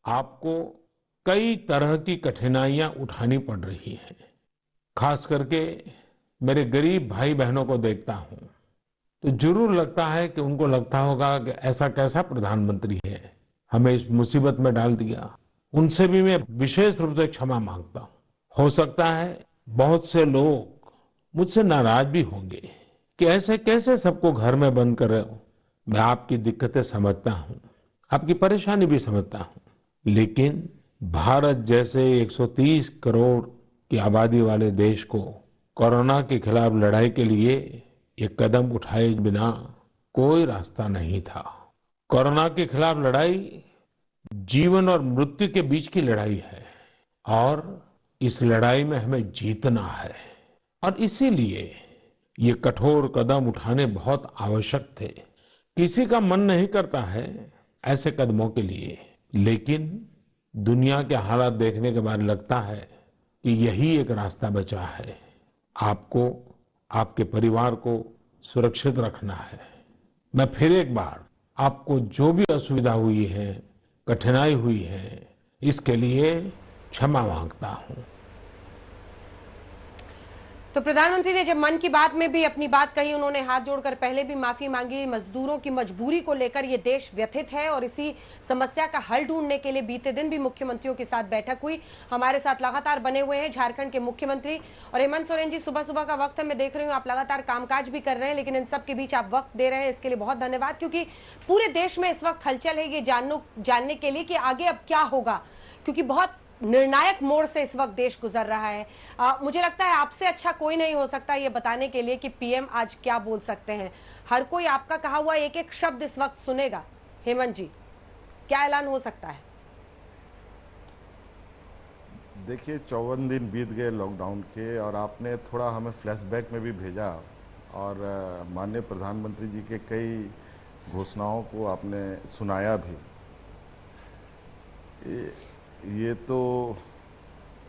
[SPEAKER 5] आपको कई तरह की कठिनाइयां उठानी पड़ रही हैं। खास करके मेरे गरीब भाई बहनों को देखता हूं तो जरूर लगता है कि उनको लगता होगा कि ऐसा कैसा प्रधानमंत्री है, हमें इस मुसीबत में डाल दिया। उनसे भी मैं विशेष रूप से क्षमा मांगता हूं। हो सकता है बहुत से लोग मुझसे नाराज भी होंगे कि ऐसे कैसे सबको घर में बंद कर रहे हो। मैं आपकी दिक्कतें समझता हूं, आपकी परेशानी भी समझता हूं, लेकिन भारत जैसे 130 करोड़ की आबादी वाले देश को कोरोना के खिलाफ लड़ाई के लिए एक कदम उठाए बिना कोई रास्ता नहीं था। कोरोना के खिलाफ लड़ाई जीवन और मृत्यु के बीच की लड़ाई है और इस लड़ाई में हमें जीतना है। और इसीलिए ये कठोर कदम उठाने बहुत आवश्यक थे। किसी का मन नहीं करता है ऐसे कदमों के लिए, लेकिन दुनिया के हालात देखने के बाद लगता है कि यही एक रास्ता बचा है। आपको, आपके परिवार को सुरक्षित रखना है। मैं फिर एक बार आपको जो भी असुविधा हुई है, कठिनाई हुई है, इसके लिए क्षमा मांगता हूं।
[SPEAKER 2] तो प्रधानमंत्री ने जब मन की बात में भी अपनी बात कही, उन्होंने हाथ जोड़कर पहले भी माफी मांगी। मजदूरों की मजबूरी को लेकर ये देश व्यथित है और इसी समस्या का हल ढूंढने के लिए बीते दिन भी मुख्यमंत्रियों के साथ बैठक हुई। हमारे साथ लगातार बने हुए हैं झारखंड के मुख्यमंत्री और हेमंत सोरेन जी। सुबह सुबह का वक्त है, मैं देख रही हूँ आप लगातार कामकाज भी कर रहे हैं, लेकिन इन सब के बीच आप वक्त दे रहे हैं, इसके लिए बहुत धन्यवाद। क्योंकि पूरे देश में इस वक्त हलचल है ये जानने के लिए कि आगे अब क्या होगा, क्योंकि बहुत निर्णायक मोड़ से इस वक्त देश गुजर रहा है। मुझे लगता है आपसे अच्छा कोई नहीं हो सकता ये बताने के लिए कि पीएम आज क्या बोल सकते हैं। हर कोई आपका कहा हुआ एक एक शब्द इस वक्त सुनेगा। हेमंत जी, क्या ऐलान हो सकता है?
[SPEAKER 9] देखिए, 54 दिन बीत गए लॉकडाउन के और आपने थोड़ा हमें फ्लैशबैक में भी भेजा और माननीय प्रधानमंत्री जी के कई घोषणाओं को आपने सुनाया भी। ये तो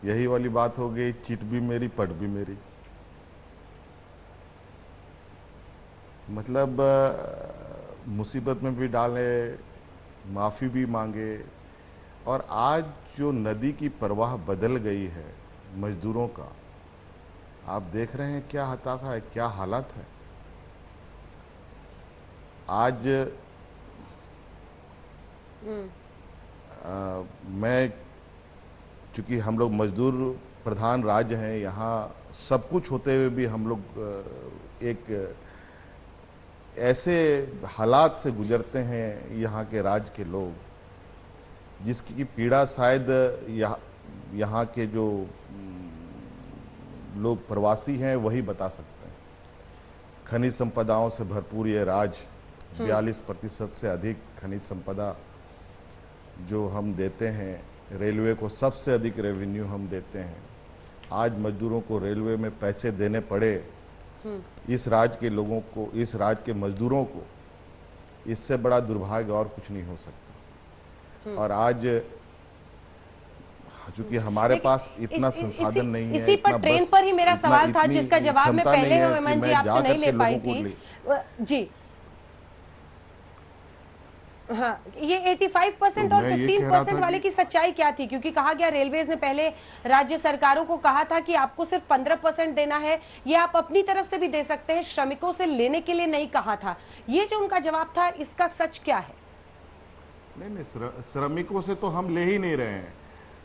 [SPEAKER 9] यही वाली बात हो गई, चिट भी मेरी पट भी मेरी। मतलब मुसीबत में भी डाले, माफ़ी भी मांगे और आज जो नदी की प्रवाह बदल गई है मजदूरों का, आप देख रहे हैं क्या हताशा है, क्या हालत है। आज मैं, चूंकि हम लोग मजदूर प्रधान राज्य हैं, यहाँ सब कुछ होते हुए भी हम लोग एक ऐसे हालात से गुजरते हैं यहाँ के राज्य के लोग, जिसकी पीड़ा शायद यहाँ के जो लोग प्रवासी हैं वही बता सकते हैं। खनिज संपदाओं से भरपूर ये राज्य, 42% से अधिक खनिज संपदा जो हम देते हैं, रेलवे को सबसे अधिक रेवेन्यू हम देते हैं। आज मजदूरों को रेलवे में पैसे देने पड़े, इस राज्य के लोगों को, इस राज्य के मजदूरों को, इससे बड़ा दुर्भाग्य और कुछ नहीं हो सकता। और आज चूंकि हमारे पास इतना संसाधन नहीं है,
[SPEAKER 2] इसी पर ट्रेन पर ही मेरा सवाल था जिसका जवाब मैं पहले हेमंत जी आपसे नहीं ले पाई थी जी। हाँ, ये 85% और 15% वाले की सच्चाई क्या थी? क्योंकि कहा गया रेलवेज ने पहले राज्य सरकारों को कहा था कि आपको सिर्फ 15% देना है, ये आप अपनी तरफ से भी दे सकते हैं, श्रमिकों से लेने के लिए नहीं कहा था। ये जो उनका जवाब था, इसका सच क्या है?
[SPEAKER 9] नहीं, श्रमिकों से तो हम ले ही नहीं रहे हैं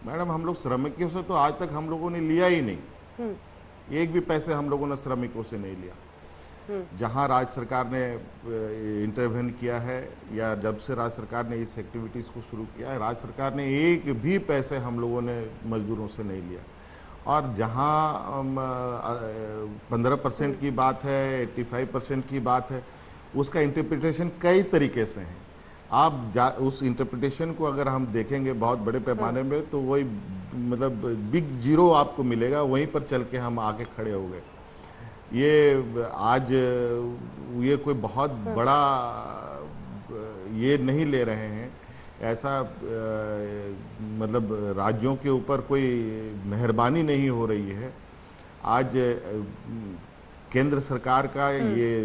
[SPEAKER 9] मैडम। हम लोग श्रमिकों से तो आज तक हम लोगों ने लिया ही नहीं, एक भी पैसे हम लोगों ने श्रमिकों से नहीं लिया। जहां राज्य सरकार ने इंटरवेन किया है या जब से राज्य सरकार ने इस एक्टिविटीज को शुरू किया है, राज्य सरकार ने एक भी पैसे हम लोगों ने मजदूरों से नहीं लिया। और जहां 15% की बात है, 85% की बात है, उसका इंटरप्रिटेशन कई तरीके से है। आप उस इंटरप्रिटेशन को अगर हम देखेंगे बहुत बड़े पैमाने में, तो वही मतलब बिग जीरो आपको मिलेगा, वहीं पर चल के हम आके खड़े हो गए। ये आज ये कोई बहुत बड़ा ये नहीं ले रहे हैं, ऐसा मतलब राज्यों के ऊपर कोई मेहरबानी नहीं हो रही है। आज केंद्र सरकार का ये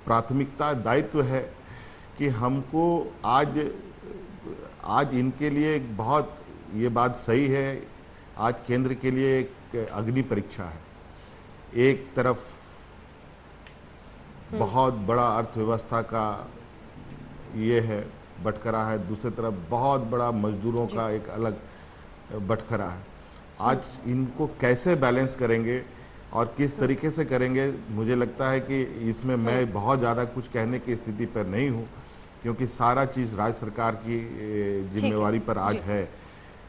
[SPEAKER 9] प्राथमिकता दायित्व है कि हमको आज इनके लिए बहुत, ये बात सही है, आज केंद्र के लिए एक अग्नि परीक्षा है। एक तरफ बहुत बड़ा अर्थव्यवस्था का ये है बटखरा है, दूसरी तरफ बहुत बड़ा मजदूरों का एक अलग बटखरा है। आज इनको कैसे बैलेंस करेंगे और किस तरीके से करेंगे, मुझे लगता है कि इसमें मैं बहुत ज़्यादा कुछ कहने की स्थिति पर नहीं हूँ, क्योंकि सारा चीज़ राज्य सरकार की जिम्मेवारी पर आज है।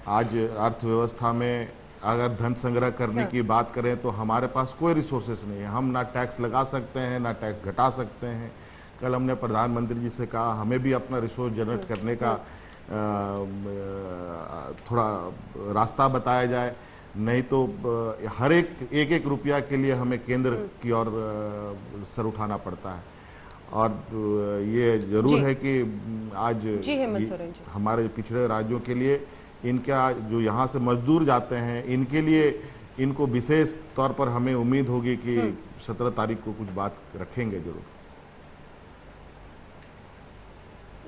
[SPEAKER 9] आज अर्थव्यवस्था में अगर धन संग्रह करने की बात करें तो हमारे पास कोई रिसोर्सेज नहीं है। हम ना टैक्स लगा सकते हैं, ना टैक्स घटा सकते हैं। कल हमने प्रधानमंत्री जी से कहा हमें भी अपना रिसोर्स जनरेट करने का थोड़ा रास्ता बताया जाए। नहीं तो हर एक रुपया के लिए हमें केंद्र की ओर सर उठाना पड़ता है। और ये जरूर है कि आज हमारे पिछड़े राज्यों के लिए इनका जो यहाँ से मजदूर जाते हैं इनके लिए इनको विशेष तौर पर हमें उम्मीद होगी कि 17 तारीख को कुछ बात रखेंगे जरूर।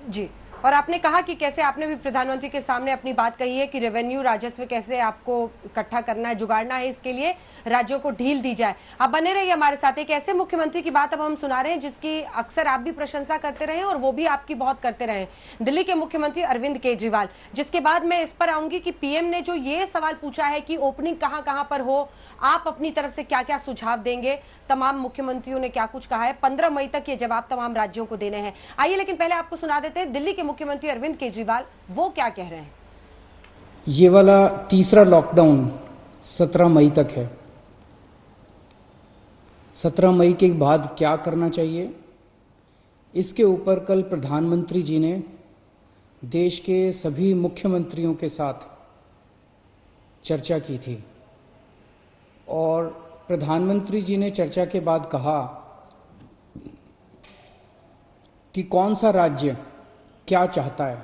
[SPEAKER 2] जी, और आपने कहा कि कैसे आपने भी प्रधानमंत्री के सामने अपनी बात कही है कि रेवेन्यू राजस्व कैसे आपको इकट्ठा करना है, जुगाड़ना है, इसके लिए राज्यों को ढील दी जाए। आप बने रहिए हमारे साथ। एक ऐसे मुख्यमंत्री की बात अब हम सुना रहे हैं जिसकी अक्सर आप भी प्रशंसा करते रहे और वो भी आपकी बहुत करते रहे, दिल्ली के मुख्यमंत्री अरविंद केजरीवाल। जिसके बाद मैं इस पर आऊंगी कि पीएम ने जो ये सवाल पूछा है कि ओपनिंग कहां कहां पर हो, आप अपनी तरफ से क्या क्या सुझाव देंगे। तमाम मुख्यमंत्रियों ने क्या कुछ कहा है, 15 मई तक ये जवाब तमाम राज्यों को देने हैं। आइए लेकिन पहले आपको सुना देते हैं दिल्ली के मुख्यमंत्री अरविंद केजरीवाल वो क्या कह रहे हैं।
[SPEAKER 11] ये वाला तीसरा लॉकडाउन 17 मई तक है। 17 मई के बाद क्या करना चाहिए, इसके ऊपर कल प्रधानमंत्री जी ने देश के सभी मुख्यमंत्रियों के साथ चर्चा की थी और प्रधानमंत्री जी ने चर्चा के बाद कहा कि कौन सा राज्य क्या चाहता है,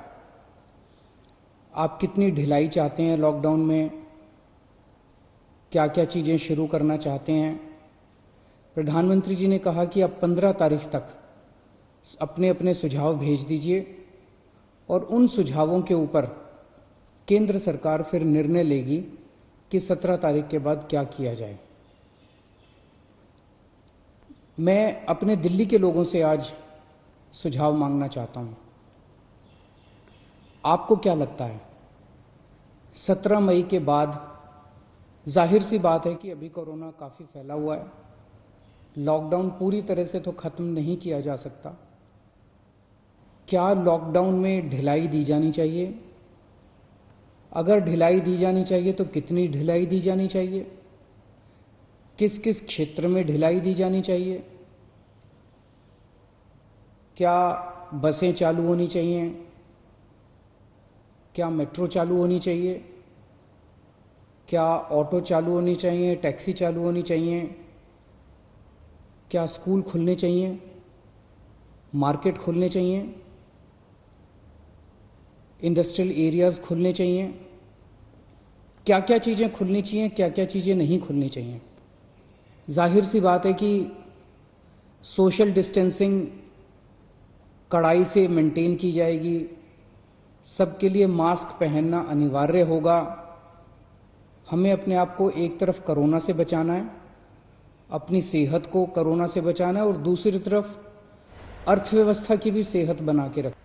[SPEAKER 11] आप कितनी ढिलाई चाहते हैं लॉकडाउन में, क्या क्या चीज़ें शुरू करना चाहते हैं। प्रधानमंत्री जी ने कहा कि आप 15 तारीख तक अपने अपने सुझाव भेज दीजिए और उन सुझावों के ऊपर केंद्र सरकार फिर निर्णय लेगी कि 17 तारीख के बाद क्या किया जाए। मैं अपने दिल्ली के लोगों से आज सुझाव मांगना चाहता हूं। आपको क्या लगता है 17 मई के बाद, जाहिर सी बात है कि अभी कोरोना काफ़ी फैला हुआ है, लॉकडाउन पूरी तरह से तो ख़त्म नहीं किया जा सकता, क्या लॉकडाउन में ढिलाई दी जानी चाहिए? अगर ढिलाई दी जानी चाहिए तो कितनी ढिलाई दी जानी चाहिए, किस किस क्षेत्र में ढिलाई दी जानी चाहिए, क्या बसें चालू होनी चाहिए, क्या मेट्रो चालू होनी चाहिए, क्या ऑटो चालू होनी चाहिए, टैक्सी चालू होनी चाहिए, क्या स्कूल खुलने चाहिए, मार्केट खुलने चाहिए, इंडस्ट्रियल एरियाज खुलने चाहिए, क्या क्या चीज़ें खुलनी चाहिए, क्या क्या चीज़ें नहीं खुलनी चाहिए। जाहिर सी बात है कि सोशल डिस्टेंसिंग कड़ाई से मेंटेन की जाएगी, सबके लिए मास्क पहनना अनिवार्य होगा। हमें अपने आप को एक तरफ कोरोना से बचाना है, अपनी सेहत को कोरोना से बचाना है और दूसरी तरफ अर्थव्यवस्था की भी सेहत बना के रखना।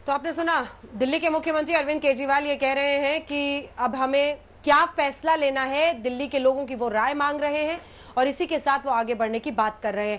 [SPEAKER 2] तो आपने सुना दिल्ली के मुख्यमंत्री अरविंद केजरीवाल ये कह रहे हैं कि अब हमें क्या फैसला लेना है, दिल्ली के लोगों की वो राय मांग रहे हैं और इसी के साथ वो आगे बढ़ने की बात कर रहे हैं।